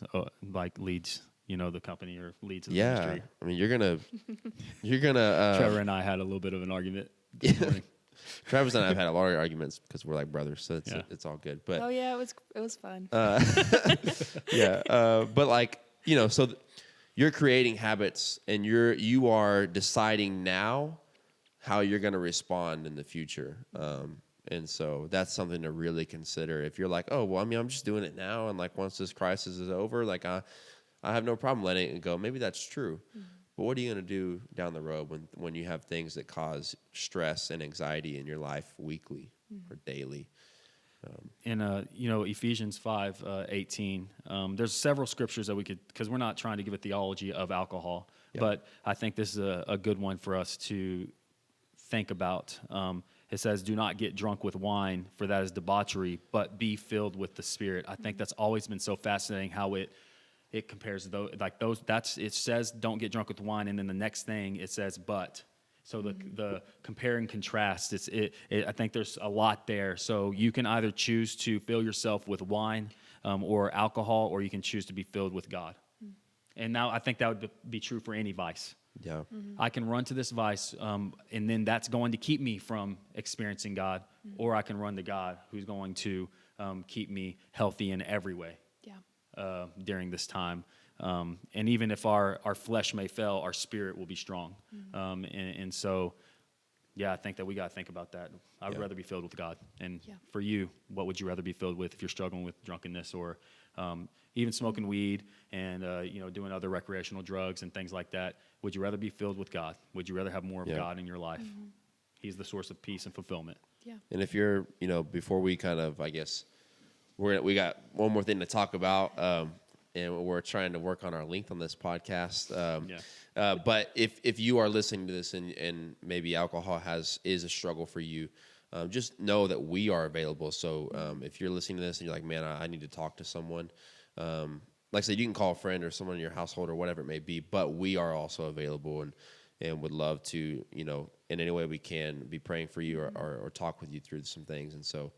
like leads, the company or leads the industry. I mean, you're gonna. Trevor and I had a little bit of an argument this morning. Travis and I have had a lot of arguments because we're like brothers, so it's all good. But Oh yeah, it was fun. but like so you're creating habits, and you are deciding now how you're going to respond in the future. And so that's something to really consider. If you're like, oh well, I mean, I'm just doing it now, and like once this crisis is over, like I have no problem letting it go. Maybe that's true. But what are you going to do down the road when you have things that cause stress and anxiety in your life weekly or daily? In Ephesians 5:18, there's several scriptures that we could, because we're not trying to give a theology of alcohol, but I think this is a good one for us to think about. It says, "Do not get drunk with wine, for that is debauchery, but be filled with the Spirit." I think that's always been so fascinating how it compares those, like those. It says, "Don't get drunk with wine," and then the next thing it says, "But." So the compare and contrast, I think there's a lot there. So you can either choose to fill yourself with wine or alcohol, or you can choose to be filled with God. And now I think that would be true for any vice. Yeah. I can run to this vice, and then that's going to keep me from experiencing God, or I can run to God, who's going to keep me healthy in every way during this time. And even if our flesh may fail, our spirit will be strong. And so, I think that we got to think about that. I would rather be filled with God. And for you, what would you rather be filled with if you're struggling with drunkenness or even smoking weed and doing other recreational drugs and things like that? Would you rather be filled with God? Would you rather have more of God in your life? He's the source of peace and fulfillment. Yeah. And if you're, before we kind of, I guess, we got one more thing to talk about. And we're trying to work on our length on this podcast. But if you are listening to this and maybe alcohol is a struggle for you, just know that we are available. So if you're listening to this and you're like, man, I need to talk to someone, like I said, you can call a friend or someone in your household or whatever it may be, but we are also available and would love to, in any way we can, be praying for you or talk with you through some things. And so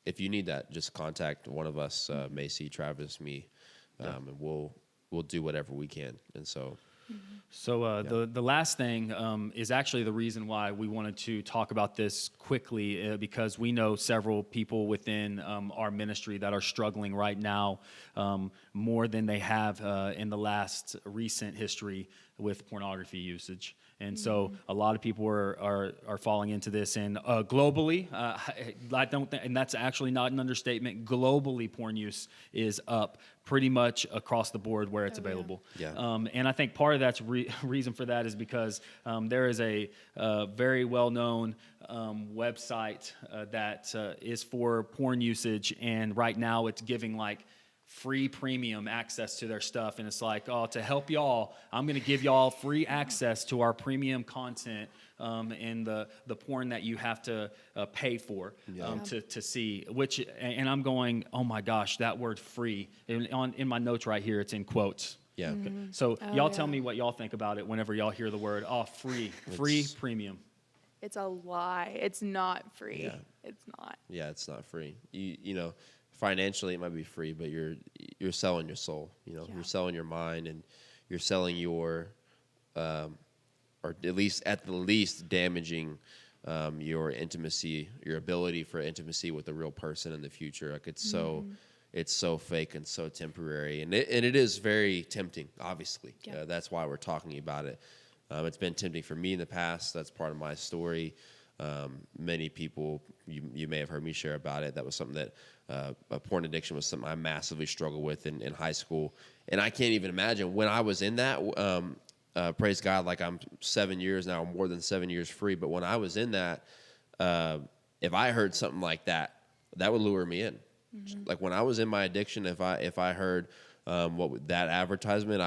if you need that, just contact one of us, Macy, Travis, me, and we'll we'll do whatever we can. And so, So the last thing is actually the reason why we wanted to talk about this quickly, because we know several people within our ministry that are struggling right now more than they have in the last recent history with pornography usage. And so a lot of people are falling into this, and globally, I don't think, and that's actually not an understatement. Globally, porn use is up pretty much across the board where it's available. Yeah. And I think part of that's reason for that is because there is a very well-known website that is for porn usage, and right now it's giving like free premium access to their stuff, and it's like, oh, to help y'all, I'm going to give y'all free access to our premium content and the porn that you have to pay for to see. Which, and I'm going, oh my gosh, that word "free" in my notes right here, it's in quotes. yeah. So y'all tell me what y'all think about it whenever y'all hear the word free premium. It's a lie. It's not free. Yeah. It's not. Yeah, it's not free. You know, financially it might be free, but you're selling your soul. You know, Yeah. you're selling your mind, and you're selling your, or at the least damaging your intimacy, your ability for intimacy with a real person in the future. Like it's so fake and so temporary, and it is very tempting. Obviously, Yeah. that's why we're talking about it. It's been tempting for me in the past. That's part of my story. Many people, you may have heard me share about it. That was something that a porn addiction was something I massively struggled with in high school. And I can't even imagine when I was in that, praise God, like I'm 7 years now, more than 7 years free. But when I was in that, if I heard something like that, that would lure me in. Like when I was in my addiction, if I heard that advertisement,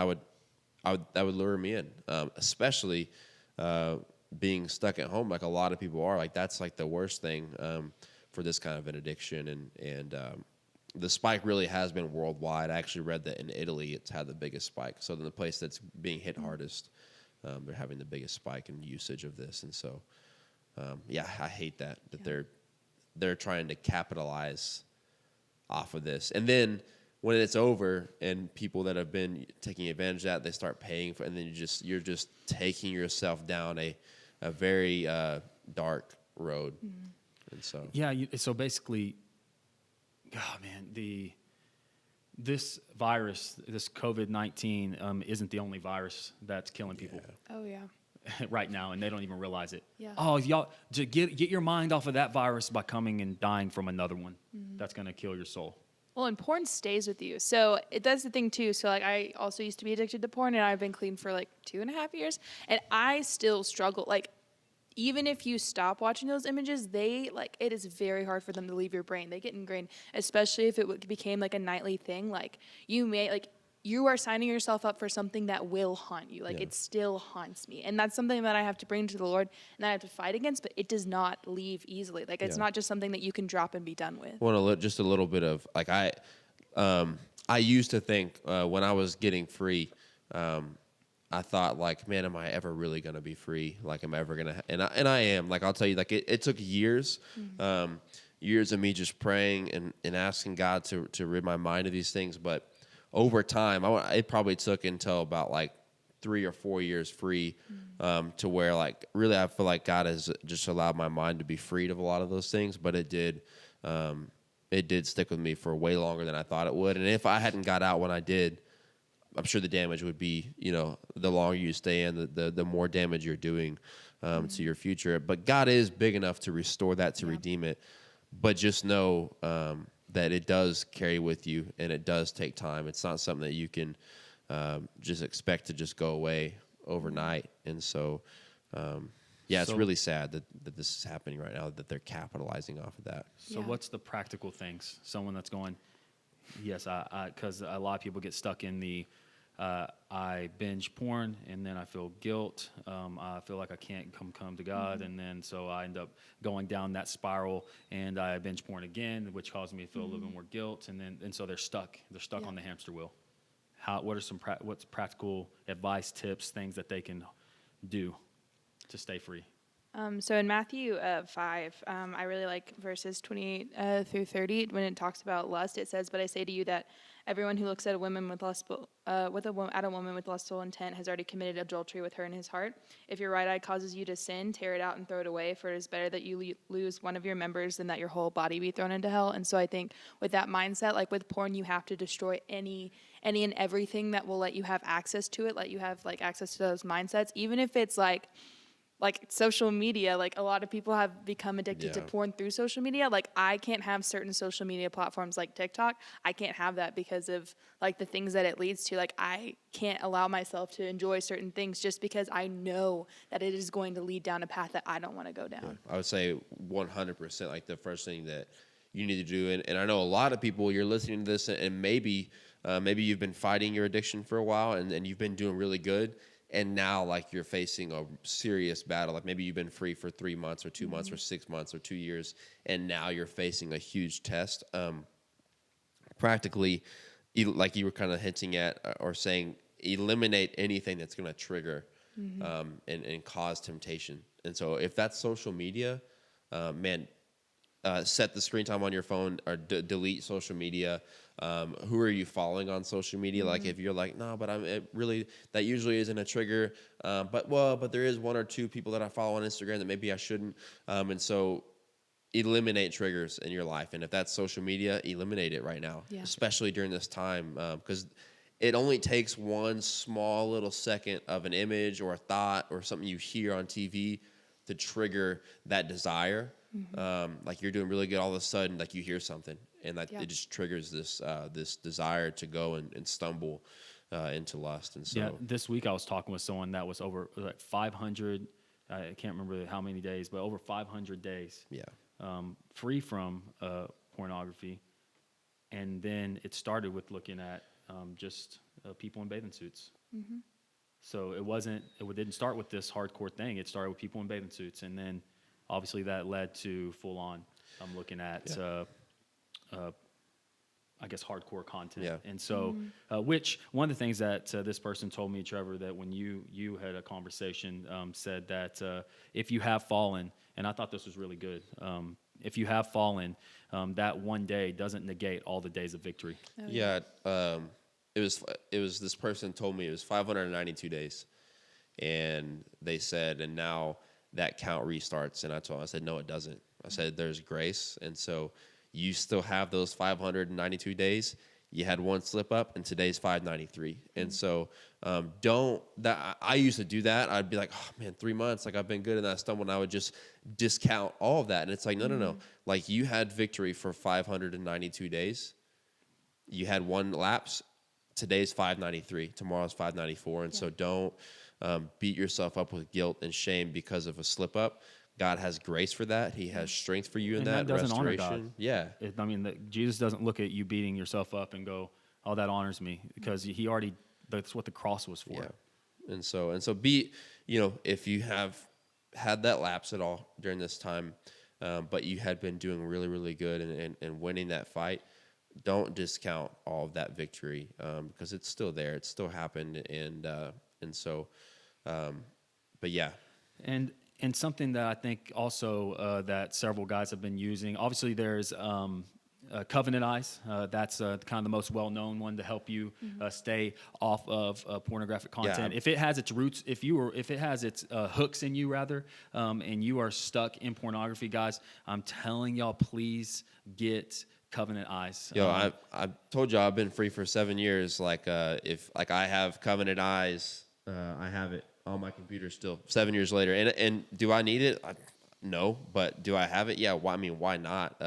that would lure me in, especially being stuck at home like a lot of people are. Like that's like the worst thing for this kind of an addiction, and the spike really has been worldwide. I actually read that in Italy it's had the biggest spike. So in the place that's being hit hardest, they're having the biggest spike in usage of this. And so I hate that they're trying to capitalize off of this. And then when it's over and people that have been taking advantage of that, they start paying for it, and then you're just taking yourself down a very dark road. And so So basically, oh man, this virus, this COVID-19, isn't the only virus that's killing people Oh yeah. right now, and they don't even realize it. Yeah. Oh, y'all, to get your mind off of that virus by coming and dying from another one. That's gonna kill your soul. Well, and porn stays with you. So that's the thing too. So like I also used to be addicted to porn, and I've been clean for like 2.5 years, and I still struggle. Like even if you stop watching those images, it is very hard for them to leave your brain. They get ingrained, especially if it became like a nightly thing. Like you are signing yourself up for something that will haunt you. Like it still haunts me. And that's something that I have to bring to the Lord and that I have to fight against, but it does not leave easily. Like it's not just something that you can drop and be done with. Well, just a little bit of like I used to think when I was getting free, I thought like, man, am I ever really gonna be free? Like, am I ever gonna? And I am. Like, I'll tell you, like it took years, years of me just praying and asking God to rid my mind of these things. But over time, it probably took until about like 3 or 4 years free to where like really I feel like God has just allowed my mind to be freed of a lot of those things. But it did stick with me for way longer than I thought it would. And if I hadn't got out when I did, I'm sure the damage would be, the longer you stay in, the more damage you're doing to your future. But God is big enough to restore that, to redeem it. But just know that it does carry with you, and it does take time. It's not something that you can just expect to just go away overnight. And so, it's really sad that this is happening right now, that they're capitalizing off of that. So what's the practical things? Someone that's going, yes, because a lot of people get stuck in the I binge porn, and then I feel guilt. I feel like I can't come to God, and then so I end up going down that spiral, and I binge porn again, which causes me to feel a little bit more guilt, and so they're stuck. They're stuck on the hamster wheel. What are some what's practical advice, tips, things that they can do to stay free? So in Matthew 5, I really like verses 28 through 30. When it talks about lust, it says, "But I say to you that everyone who looks at a woman with lustful, at a woman with lustful intent has already committed adultery with her in his heart. If your right eye causes you to sin, tear it out and throw it away. For it is better that you lose one of your members than that your whole body be thrown into hell." And so I think with that mindset, like with porn, you have to destroy any and everything that will let you have access to it, let you have like access to those mindsets, even if it's like social media. Like a lot of people have become addicted to Yeah. porn through social media. Like I can't have certain social media platforms like TikTok. I can't have that because of like the things that it leads to. Like I can't allow myself to enjoy certain things just because I know that it is going to lead down a path that I don't want to go down. I would say 100%, like the first thing that you need to do. And I know a lot of people, you're listening to this and maybe you've been fighting your addiction for a while and you've been doing really good. And now like you're facing a serious battle. Like maybe you've been free for 3 months or 2 months or 6 months or 2 years. And now you're facing a huge test. Practically, like you were kind of hinting at or saying, eliminate anything that's going to trigger and cause temptation. And so if that's social media, set the screen time on your phone or delete social media. Who are you following on social media? Like if you're like, no, but that usually isn't a trigger. But there is 1 or 2 people that I follow on Instagram that maybe I shouldn't. And so eliminate triggers in your life. And if that's social media, eliminate it right now, especially during this time. Because it only takes one small little second of an image or a thought or something you hear on TV to trigger that desire. Like you're doing really good, all of a sudden, like you hear something, and it just triggers this desire to go and stumble into lust. And so, this week I was talking with someone that was over like 500. I can't remember how many days, but over 500 days. Free from pornography, and then it started with looking at just people in bathing suits. So it didn't start with this hardcore thing. It started with people in bathing suits, and then obviously that led to full on. I'm looking at, I guess, hardcore content. And so, which one of the things that this person told me, Trevor, that when you had a conversation, said that if you have fallen, and I thought this was really good. If you have fallen, that one day doesn't negate all the days of victory. It was this person told me it was 592 days, and they said, and now that count restarts. And I said, no, it doesn't. I said, there's grace. And so you still have those 592 days. You had one slip up, and today's 593. And so I used to do that. I'd be like, oh man, 3 months, like I've been good, and I stumbled, and I would just discount all of that. And it's like, no. Like you had victory for 592 days. You had one lapse. Today's 593. Tomorrow's 594. And so don't beat yourself up with guilt and shame because of a slip up. God has grace for that. He has strength for you in that doesn't restoration. Honor God. Yeah. Jesus doesn't look at you beating yourself up and go, oh, that honors me, because that's what the cross was for. Yeah. And so if you have had that lapse at all during this time, but you had been doing really, really good and winning that fight, don't discount all of that victory, because it's still there. It still happened. And so, but yeah. And something that I think also that several guys have been using, obviously there's Covenant Eyes. That's kind of the most well-known one to help you stay off of pornographic content. Yeah. If it has its roots, if it has its hooks in you rather, and you are stuck in pornography, guys, I'm telling y'all, please get Covenant Eyes. Yo, I told you I've been free for 7 years. If I have Covenant Eyes, I have it on my computer still 7 years later. And do I need it? No, but do I have it? Yeah. Why not?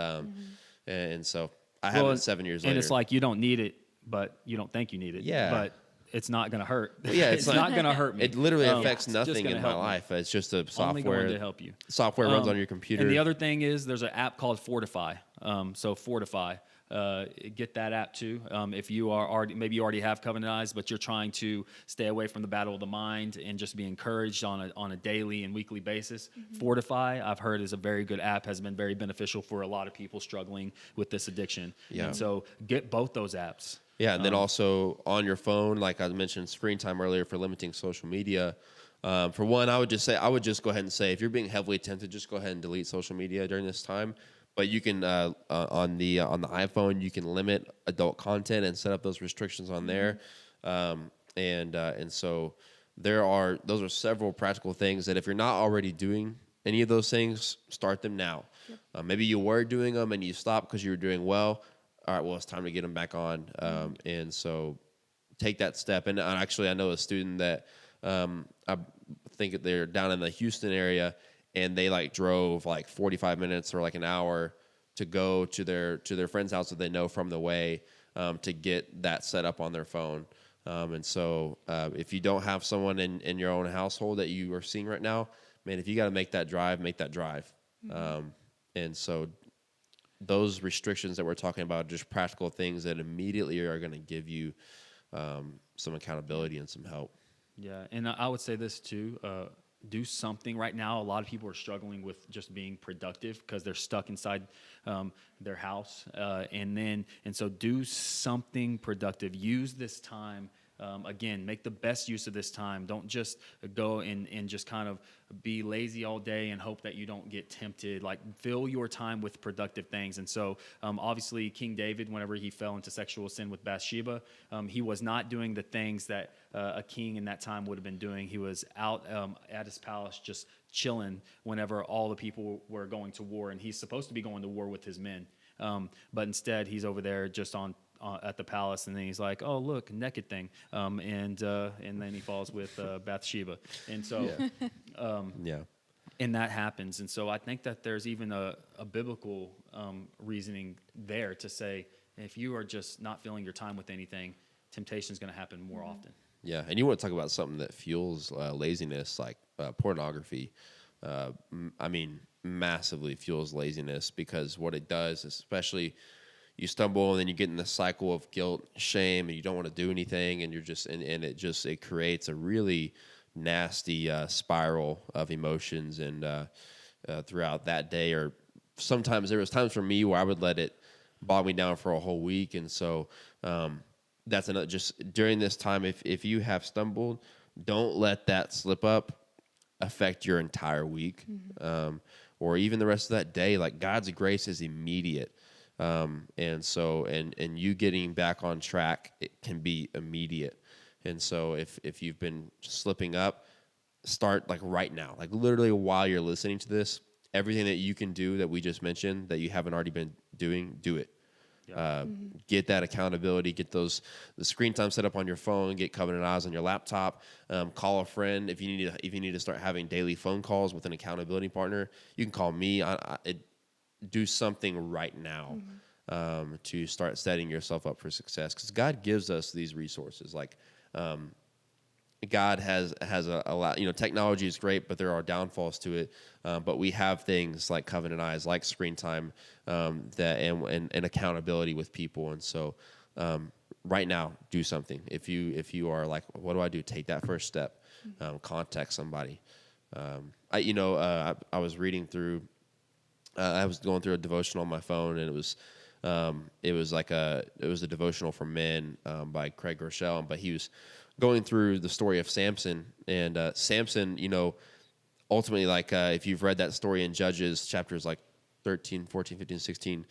And so I have it 7 years later. And it's like you don't need it, but you don't think you need it. Yeah. But it's not going to hurt. Yeah, it's not going to hurt me. It literally affects it's just nothing gonna in my help me. life. It's just a Only software going to help you. Software runs on your computer. And the other thing is there's an app called Fortify. So Fortify, get that app too. If you are maybe you already have Covenant Eyes, but you're trying to stay away from the battle of the mind and just be encouraged on a daily and weekly basis. Fortify, I've heard, is a very good app, has been very beneficial for a lot of people struggling with this addiction. Yeah. And so get both those apps. Yeah, and then also on your phone, like I mentioned, screen time earlier for limiting social media. For one, I would just go ahead and say, if you're being heavily tempted, just go ahead and delete social media during this time. But you can on the iPhone, you can limit adult content and set up those restrictions on there. And so those are several practical things that if you're not already doing any of those things, start them now. Maybe you were doing them and you stopped because you were doing well. All right, well, it's time to get them back on. And so take that step. And actually, I know a student that I think they're down in the Houston area, and they like drove like 45 minutes or like an hour to go to their friend's house that they know from the way to get that set up on their phone. And so if you don't have someone in your own household that you are seeing right now, man, if you got to make that drive, make that drive. And so those restrictions that we're talking about are just practical things that immediately are going to give you some accountability and some help. Yeah, and I would say this too. Do something right now. A lot of people are struggling with just being productive because they're stuck inside their house. And so do something productive. Use this time. Again, make the best use of this time. Don't just go and just kind of be lazy all day and hope that you don't get tempted. Like, fill your time with productive things. And so, obviously, King David, whenever he fell into sexual sin with Bathsheba, he was not doing the things that a king in that time would have been doing. He was out at his palace just chilling whenever all the people were going to war. And he's supposed to be going to war with his men. But instead, he's over there just at the palace, and then he's like, "Oh, look, naked thing," and then he falls with Bathsheba, and so, and that happens. And so I think that there's even a biblical reasoning there to say, if you are just not filling your time with anything, temptation is going to happen more often. Yeah, and you want to talk about something that fuels laziness, like pornography. I mean, massively fuels laziness, because what it does, especially you stumble and then you get in the cycle of guilt, shame, and you don't want to do anything, and you're just and it creates a really nasty spiral of emotions and throughout that day. Or sometimes there was times for me where I would let it bog me down for a whole week, and so that's another. Just during this time, if you have stumbled, don't let that slip up affect your entire week, or even the rest of that day. Like, God's grace is immediate. And so, and you getting back on track, it can be immediate. And so if you've been slipping up, start like right now, like literally while you're listening to this, everything that you can do that we just mentioned that you haven't already been doing, do it. Get that accountability, get the screen time set up on your phone, get Covenant Eyes on your laptop, call a friend. If you need to start having daily phone calls with an accountability partner, you can call me. Do something right now to start setting yourself up for success, because God gives us these resources. Like, God has a lot. Technology is great, but there are downfalls to it. But we have things like Covenant Eyes, like screen time, and accountability with people. And so, right now, do something. If you are like, what do I do? Take that first step. Contact somebody. I was reading through. I was going through a devotional on my phone, and it was a devotional for men by Craig Rochelle, but he was going through the story of Samson, and Samson, ultimately, like if you've read that story in Judges chapters like 13, 14, 15, 16,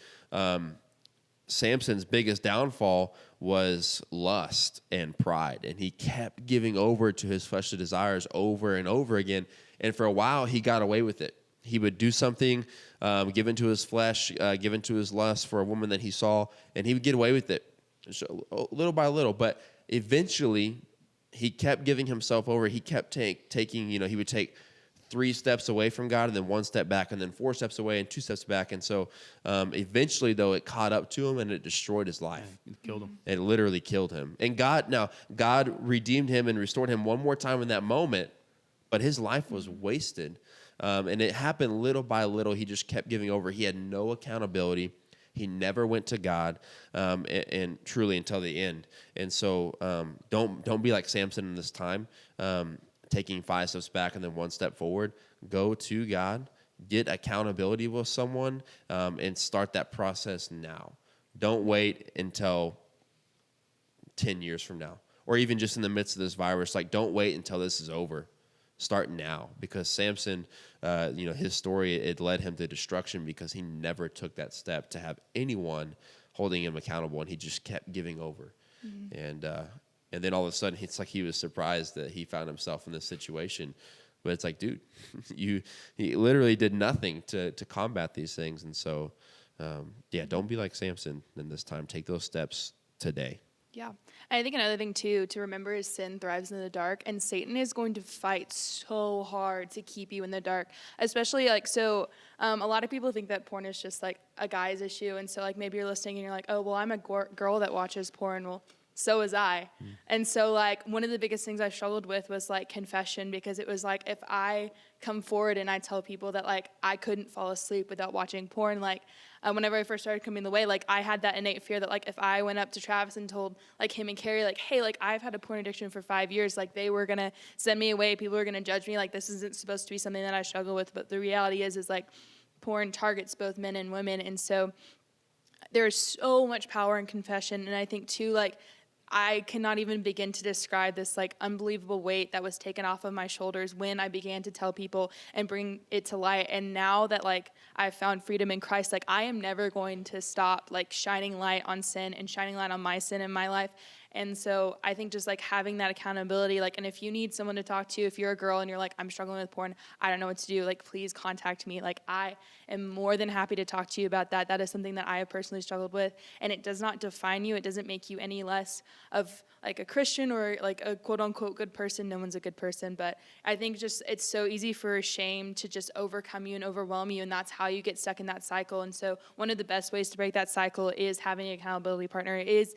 Samson's biggest downfall was lust and pride, and he kept giving over to his fleshly desires over and over again, and for a while he got away with it. He would do something, give into his flesh, give into his lust for a woman that he saw, and he would get away with it little by little. But eventually, he kept giving himself over. He kept taking, he would take 3 steps away from God, and then 1 step back, and then 4 steps away, and 2 steps back. And so eventually, though, it caught up to him, and it destroyed his life. It killed him. It literally killed him. And God redeemed him and restored him one more time in that moment, but his life was wasted. And it happened little by little. He just kept giving over. He had no accountability. He never went to God, and truly until the end. And so don't be like Samson in this time, taking 5 steps back and then 1 step forward. Go to God, get accountability with someone, and start that process now. Don't wait until 10 years from now, or even just in the midst of this virus. Like, don't wait until this is over. start now, because Samson, his story, it led him to destruction because he never took that step to have anyone holding him accountable, and he just kept giving over. And then all of a sudden, it's like he was surprised that he found himself in this situation. But it's like, dude, he literally did nothing to combat these things. And so, don't be like Samson in this time. Take those steps today. Yeah. And I think another thing, too, to remember is sin thrives in the dark, and Satan is going to fight so hard to keep you in the dark, especially a lot of people think that porn is just like a guy's issue. And so maybe you're listening and you're like, oh, well, I'm a girl that watches porn. Well, so was I. And so one of the biggest things I struggled with was confession, because it was if I come forward and I tell people that I couldn't fall asleep without watching porn, whenever I first started coming the way, I had that innate fear that if I went up to Travis and told him and Carrie hey, I've had a porn addiction for 5 years, they were gonna send me away, people were gonna judge me, this isn't supposed to be something that I struggle with. But the reality is porn targets both men and women, and so there's so much power in confession. And I think too I cannot even begin to describe this unbelievable weight that was taken off of my shoulders when I began to tell people and bring it to light. And now that I've found freedom in Christ, I am never going to stop shining light on sin and shining light on my sin in my life. And so I think just having that accountability, and if you need someone to talk to, if you're a girl and you're I'm struggling with porn, I don't know what to do, please contact me. I am more than happy to talk to you about that. That is something that I have personally struggled with, and it does not define you. It doesn't make you any less of a Christian or a quote unquote good person. No one's a good person, but I think just it's so easy for shame to just overcome you and overwhelm you, and that's how you get stuck in that cycle. And so one of the best ways to break that cycle is having an accountability partner, is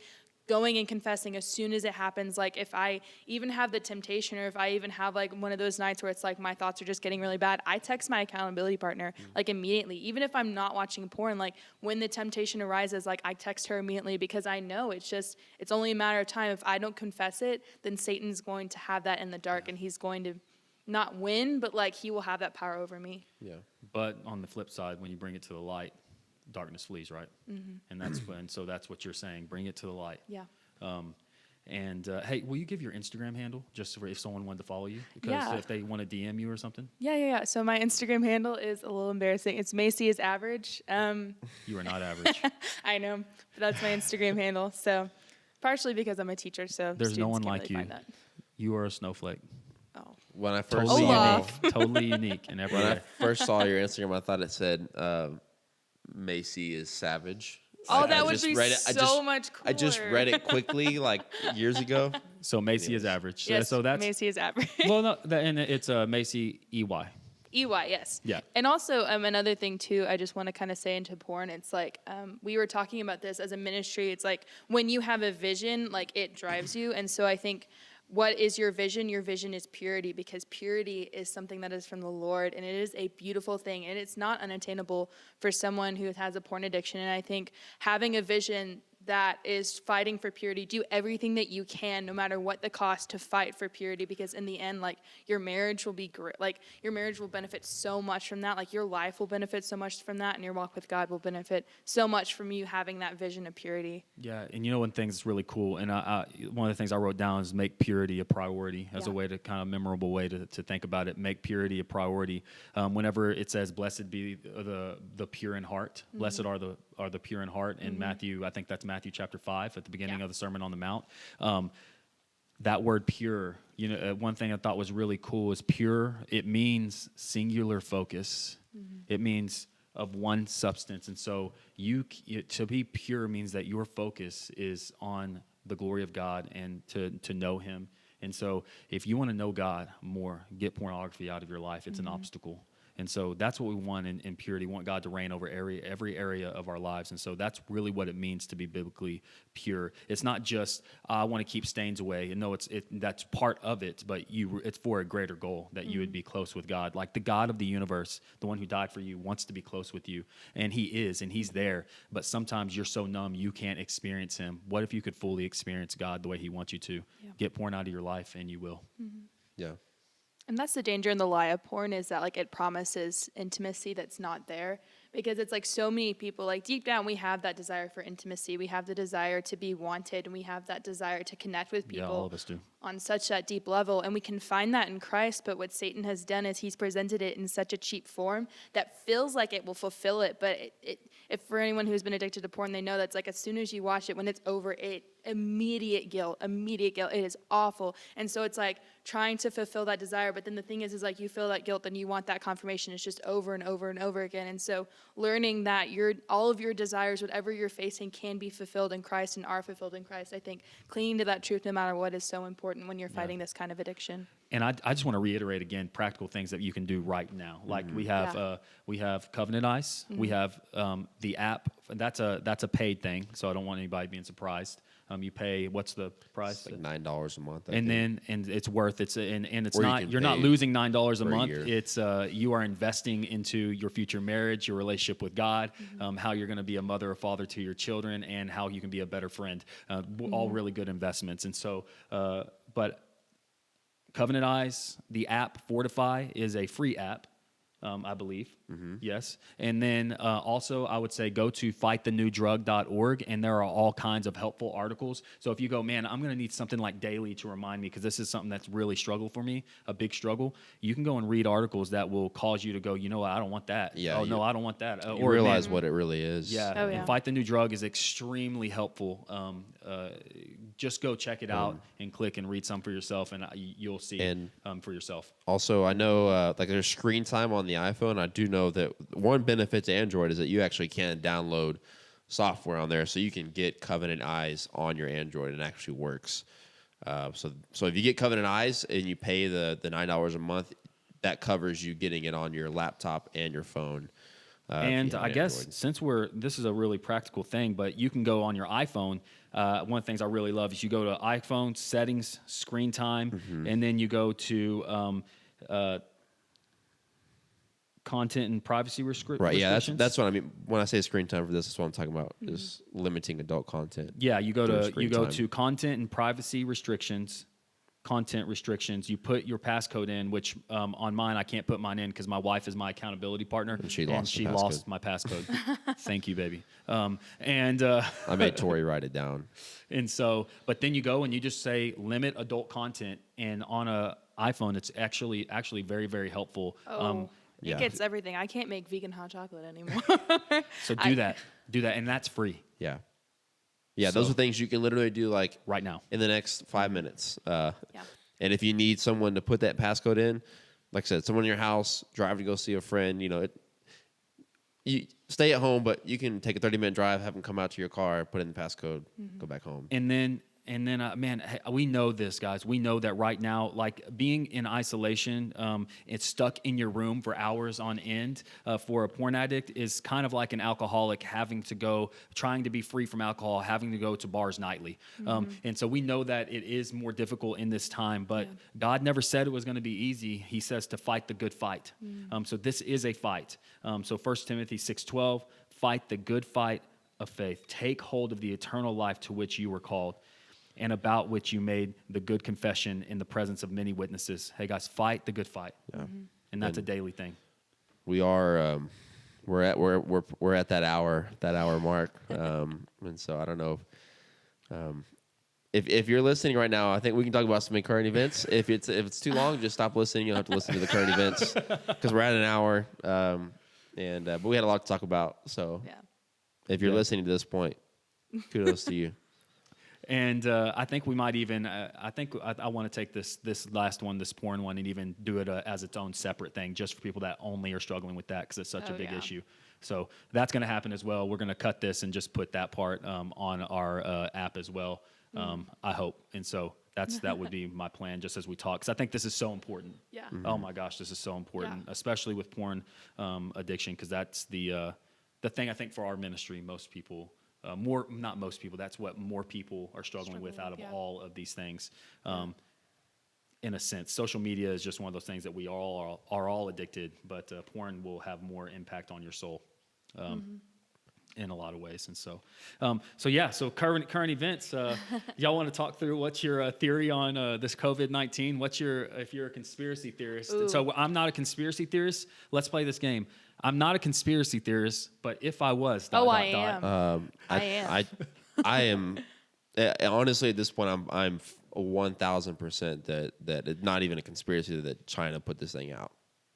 going and confessing as soon as it happens. If I even have the temptation, or if I even have one of those nights where it's my thoughts are just getting really bad, I text my accountability partner immediately. Even if I'm not watching porn, when the temptation arises, I text her immediately, because I know it's only a matter of time. If I don't confess it, then Satan's going to have that in the dark, and he's going to not win, but he will have that power over me. Yeah. But on the flip side, when you bring it to the light, darkness flees, right? And so that's what you're saying. Bring it to the light. Yeah. Hey, will you give your Instagram handle just for if someone wanted to follow you? Because Yeah. if they want to DM you or something. Yeah. So my Instagram handle is a little embarrassing. It's Macy is average. You are not average. I know, but that's my Instagram handle. So partially because I'm a teacher, so There's no students one can't like really you. find that. You are a snowflake. Oh. When I first Totally Olaf. unique. Totally unique in every when I way. first saw your Instagram, I thought it said Macy is savage. Oh, I that would just be read it- so much cooler. I just read it quickly years ago. So Macy is average. Yes, So that's Macy is average. well, no, and it's Macy EY. EY, yes. Yeah. And also another thing too, I just want to kind of say into porn, it's we were talking about this as a ministry. It's when you have a vision, it drives you. And so I think, what is your vision? Your vision is purity, because purity is something that is from the Lord, and it is a beautiful thing, and it's not unattainable for someone who has a porn addiction. And I think having a vision that is fighting for purity, do everything that you can, no matter what the cost, to fight for purity, because in the end, your marriage will be great. Your marriage will benefit so much from that. Your life will benefit so much from that, and your walk with God will benefit so much from you having that vision of purity. Yeah, and one thing that's really cool, and one of the things I wrote down is make purity a priority as a Yeah. way to kind of memorable way to think about it. Make purity a priority. Whenever it says, "Blessed be the pure in heart," blessed are the pure in heart. In Matthew, I think that's Matthew chapter 5 at the beginning Yeah. of the Sermon on the Mount. That word pure, one thing I thought was really cool is pure. It means singular focus. It means of one substance. And so to be pure means that your focus is on the glory of God and to know him. And so if you want to know God more, get pornography out of your life. It's an obstacle. And so that's what we want in purity. We want God to reign over every area of our lives. And so that's really what it means to be biblically pure. It's not just, I want to keep stains away. And no, that's part of it, but it's for a greater goal, that you would be close with God. Like the God of the universe, the one who died for you, wants to be close with you. And he is, and he's there. But sometimes you're so numb, you can't experience him. What if you could fully experience God the way he wants you to? Yeah. Get porn out of your life, and you will. Yeah. And that's the danger in the lie of porn, is that it promises intimacy that's not there, because it's like so many people, like deep down, we have that desire for intimacy. We have the desire to be wanted, and we have that desire to connect with people. Yeah, all of us do. On such that deep level, and we can find that in Christ. But what Satan has done is he's presented it in such a cheap form that feels like it will fulfill it. But if for anyone who's been addicted to porn, they know that's like as soon as you watch it, when it's over, immediate guilt. It is awful. And so it's like trying to fulfill that desire. But then the thing is like you feel that guilt, then you want that confirmation. It's just over and over and over again. And so learning that all of your desires, whatever you're facing, can be fulfilled in Christ and are fulfilled in Christ. I think clinging to that truth no matter what is so important when you're fighting this kind of addiction. And I just want to reiterate again, practical things that you can do right now. Like we have Covenant Eyes, we have the app. That's a paid thing, so I don't want anybody being surprised. You pay, what's the price? It's like $9 a month. And it's worth it's and it's Or you not can you're not pay losing $9 a for a month. year. It's you are investing into your future marriage, your relationship with God, how you're going to be a mother or father to your children, and how you can be a better friend. All really good investments. And so, but Covenant Eyes, the app Fortify is a free app, I believe. Yes. And then also, I would say go to fightthenewdrug.org, and there are all kinds of helpful articles. So if you go, man, I'm going to need something like daily to remind me, because this is something that's really struggled for me, a big struggle, you can go and read articles that will cause you to go, you know what, I don't want that. Yeah, Oh, no, I don't want that. You realize what it really is. Yeah. Oh, yeah. And Fight the New Drug is extremely helpful. Just go check it out and click and read some for yourself, and you'll see for yourself. Also, I know like there's screen time on the iPhone. I do know that one benefit to Android is that you actually can download software on there, so you can get Covenant Eyes on your Android, and it actually works. So if you get Covenant Eyes and you pay the $9 a month, that covers you getting it on your laptop and your phone. And I guess Android. since this is a really practical thing, but you can go on your iPhone. One of the things I really love is you go to iPhone settings, screen time, and then you go to content and privacy Right, yeah, restrictions. that's what I mean when I say screen time for this. That's what I'm talking about, is limiting adult content. Yeah, you go during to screen time. content and privacy restrictions. Content restrictions. You put your passcode in, which on mine I can't put mine in because my wife is my accountability partner, And she lost the lost passcode. my passcode. Thank you, baby. I I made Tori write it down. And so, but then you go and you just say limit adult content, and on a iPhone, it's actually very, very helpful. yeah. It gets everything. I can't make vegan hot chocolate anymore. So do that, and that's free Yeah. Yeah, those So- are things you can literally do like right now. in the next 5 minutes. Yeah. And if you need someone to put that passcode in, like I said, someone in your house, drive to go see a friend, you stay at home, but you can take a 30-minute drive, have them come out to your car, put in the passcode, go back home. And then, man, hey, we know this, guys. We know that right now, like being in isolation, it's stuck in your room for hours on end. For a porn addict, is kind of like an alcoholic trying to be free from alcohol, having to go to bars nightly. And so we know that it is more difficult in this time. But God never said it was going to be easy. He says to fight the good fight. So this is a fight. So 1 Timothy 6:12, fight the good fight of faith. Take hold of the eternal life to which you were called, and about which you made the good confession in the presence of many witnesses. Hey guys, fight the good fight. Yeah. And that's a daily thing. We are we're at that hour mark. And so I don't know if you're listening right now, I think we can talk about some current events. If it's too long, just stop listening. You'll have to listen to the current events because we're at an hour. But we had a lot to talk about. So Yeah. if you're Yeah. listening to this point, kudos to you. And I think we might even, I want to take this last one, this porn one, and even do it as its own separate thing, just for people that only are struggling with that, because it's such a big issue. So that's going to happen as well. We're going to cut this and just put that part on our app as well, I hope. And so that would be my plan, just as we talk, because I think this is so important. Yeah. Oh my gosh, this is so important, especially with porn addiction, because that's the thing I think for our ministry, most people. Not most people. That's what more people are struggling with out of all of these things. In a sense, social media is just one of those things that we all are all addicted, but porn will have more impact on your soul in a lot of ways. And so current events. Y'all want to talk through what's your theory on this COVID-19? If you're a conspiracy theorist? And so I'm not a conspiracy theorist. Let's play this game. I'm not a conspiracy theorist, but if I was, Oh, I am. I I am. Honestly, at this point, I'm 1,000% that it's not even a conspiracy that China put this thing out.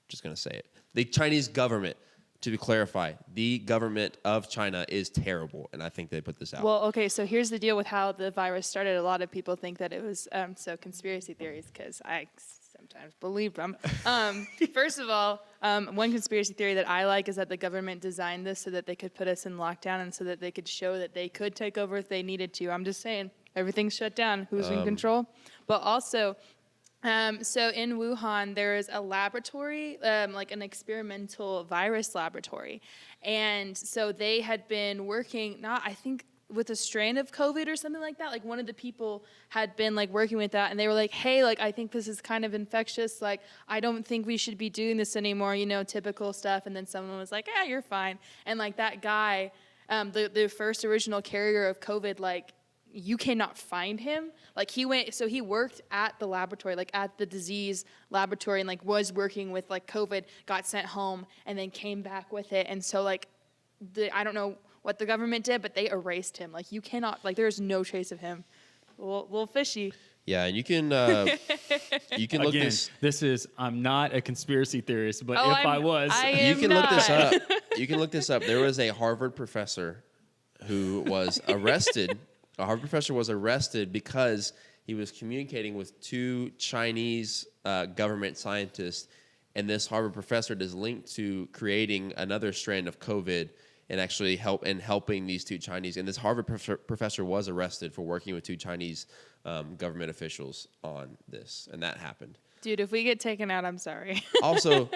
Just gonna say it. The Chinese government, to clarify, the government of China is terrible, and I think they put this out. Well, okay, so here's the deal with how the virus started. A lot of people think that it was so conspiracy theories because I sometimes believe them. First of all, one conspiracy theory that I like is that the government designed this so that they could put us in lockdown and so that they could show that they could take over if they needed to. I'm just saying, everything's shut down. Who's in control? But also, so in Wuhan, there is a laboratory, like an experimental virus laboratory. And so they had been working, I think with a strain of COVID or something like that. Like one of the people had been like working with that and they were like, hey, like I think this is kind of infectious. Like I don't think we should be doing this anymore, typical stuff. And then someone was like, yeah, you're fine. And like that guy, the first original carrier of COVID, like you cannot find him. Like he worked at the laboratory, like at the disease laboratory and like was working with like COVID, got sent home and then came back with it. And so like I don't know what the government did, but they erased him. Like you cannot, like there's no trace of him. Little fishy. Yeah, and you can look Again, this. I'm not a conspiracy theorist, but Oh, if I was, You can look this not. up. You can look this up. There was a Harvard professor who was arrested. A Harvard professor was arrested because he was communicating with two Chinese government scientists, and this Harvard professor is linked to creating another strand of COVID and actually helping these two Chinese. And this Harvard professor was arrested for working with two Chinese government officials on this, and that happened. Dude, if we get taken out, I'm sorry. Also,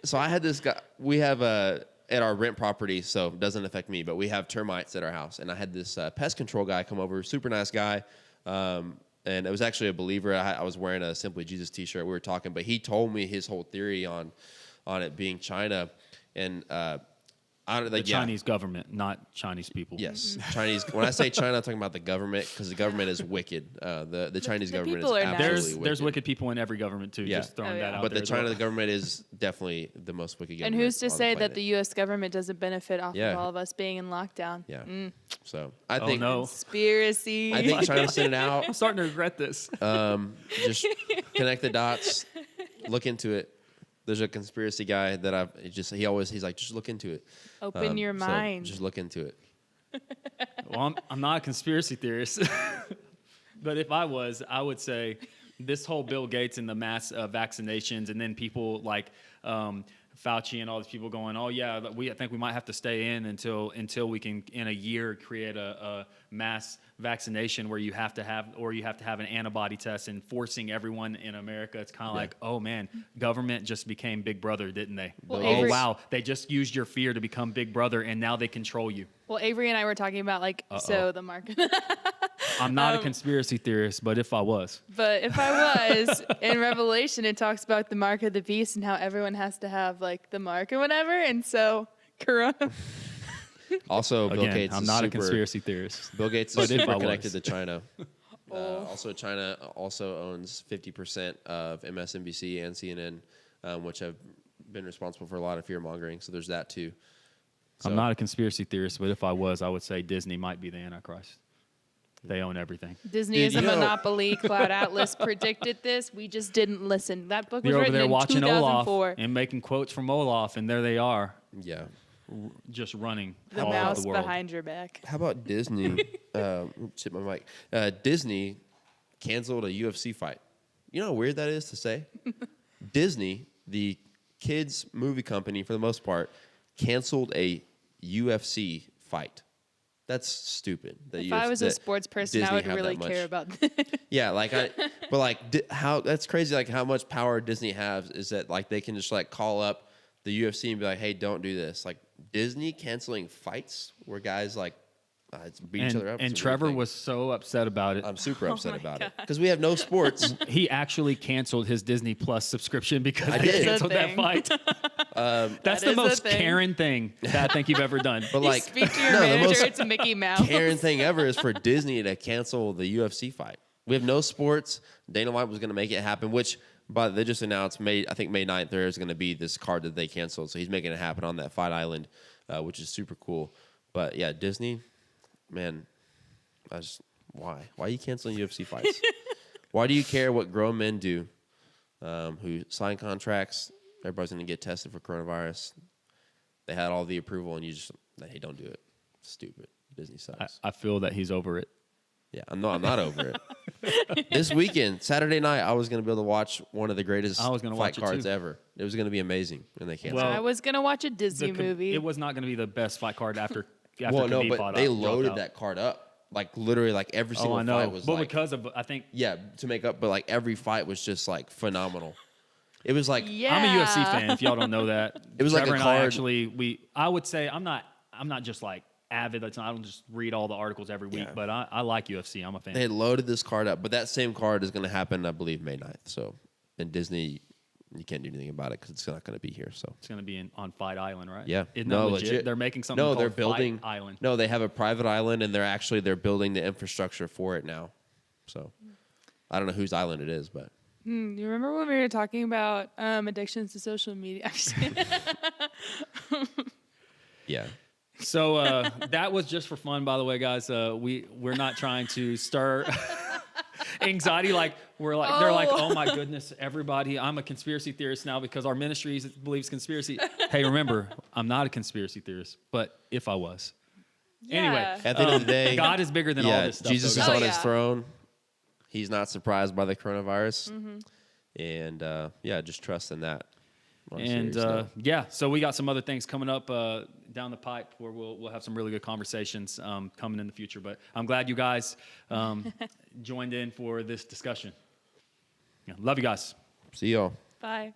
so I had this guy. We have at our rent property, so it doesn't affect me, but we have termites at our house, and I had this pest control guy come over, super nice guy. And it was actually a believer. I was wearing a Simply Jesus t-shirt. We were talking, but he told me his whole theory on it being China, and the Chinese government, not Chinese people. Yes, Chinese. When I say China, I'm talking about the government because the government is wicked. The Chinese government is people are absolutely nice. wicked. There's wicked people in every government too. Yeah. Just throwing Oh, yeah. that out But there. the as well. China government is definitely the most wicked government. And who's to on the say that planet. the U.S. government doesn't benefit off Yeah. of all of us being in lockdown? Yeah. So I Oh, think no. Conspiracy. I think China sent it out. I'm starting to regret this. Just connect the dots, look into it. There's a conspiracy guy that he's like, just look into it. Open your So mind. just look into it. Well, I'm not a conspiracy theorist, but if I was, I would say this whole Bill Gates and the mass vaccinations, and then people like Fauci and all these people going, oh yeah, I think we might have to stay in until we can in a year create a mass vaccination where you have to have an antibody test, and forcing everyone in America. It's kind of like, oh man, government just became Big Brother, didn't they? Well, oh Avery- wow, they just used your fear to become Big Brother, and now they control you. Well, Avery and I were talking about so the market. I'm not a conspiracy theorist, but if I was. But if I was, in Revelation, it talks about the mark of the beast and how everyone has to have like the mark or whatever. And so, Corona. Also, Bill Again, Gates I'm is not a super- conspiracy theorist. Bill Gates But is if super I was. connected to China. Also, China also owns 50% of MSNBC and CNN, which have been responsible for a lot of fear mongering. So there's that too. So, I'm not a conspiracy theorist, but if I was, I would say Disney might be the Antichrist. They own everything. Disney Dude, is a you know- monopoly. Cloud Atlas predicted this. We just didn't listen. That book was You're over written there in watching Olaf 2004. and making quotes from Olaf, and there they are, Yeah. just running The all over mouse the world. behind your back. How about Disney? Oops, hit my mic. Disney canceled a UFC fight. You know how weird that is to say? Disney, the kids movie company for the most part, canceled a UFC fight. That's stupid. If I was a sports person, I would really care about that. Yeah, how that's crazy. Like how much power Disney has is that like they can just like call up the UFC and be like, "Hey, don't do this." Like Disney canceling fights where guys like beat each other up. is a And weird Trevor thing. was so upset about it. I'm super upset my about it God. because we have no sports. He actually canceled his Disney Plus subscription because I they did. canceled that Thing. fight. That's That the is a most thing. Karen thing that I think you've ever done. But You like, speak to your no, the manager, most it's Mickey Mouse. Karen thing ever is for Disney to cancel the UFC fight. We have no sports. Dana White was going to make it happen, which But they just announced I think May 9th, there is going to be this card that they canceled. So he's making it happen on that Fight Island, which is super cool. But yeah, Disney, man, why? Why are you canceling UFC fights? Why do you care what grown men do who sign contracts? Everybody's going to get tested for coronavirus. They had all the approval, and you just, hey, don't do it. Stupid. Disney sucks. I feel that he's over it. Yeah, I'm not over it. This weekend, Saturday night, I was going to be able to watch one of the greatest I was gonna fight watch it cards too. ever. It was going to be amazing, and they canceled. Well, I was gonna watch a Disney movie. It was not going to be the best fight card after. Well, no, Khabib but fought they out- dropped loaded out. that card up, like literally, like every Oh, single I know. fight was But like, because of, I think yeah, to make up. But like every fight was just like phenomenal. It was like Yeah. I'm a UFC fan. If y'all don't know that, It was like Trevor a and I card- actually I would say I'm not just like avid. I don't just read all the articles every week, Yeah. but I like UFC. I'm a fan. they had loaded this card up, but that same card is going to happen, I believe, May 9th. So, and Disney, you can't do anything about it because it's not going to be here. So. It's going to be on Fight Island, right? Yeah. Isn't No, that legit? legit. They're making something No, called they're building Fight Island. No, they have a private island, and they're building the infrastructure for it now. So, I don't know whose island it is, but You remember when we were talking about addictions to social media? I'm just kidding. yeah. So that was just for fun, by the way, guys. We're not trying to stir anxiety. Like they're like, oh my goodness, everybody, I'm a conspiracy theorist now because our ministry believes conspiracy. Hey, remember, I'm not a conspiracy theorist, but if I was, anyway, Yeah. At the end of the day, God is bigger than all this stuff. Jesus though, is guys. on Oh, his yeah. throne. He's not surprised by the coronavirus, and just trust in that. on a And serious note. yeah, so we got some other things coming up down the pipe where we'll have some really good conversations coming in the future. But I'm glad you guys joined in for this discussion. Yeah, love you guys. See y'all. Bye.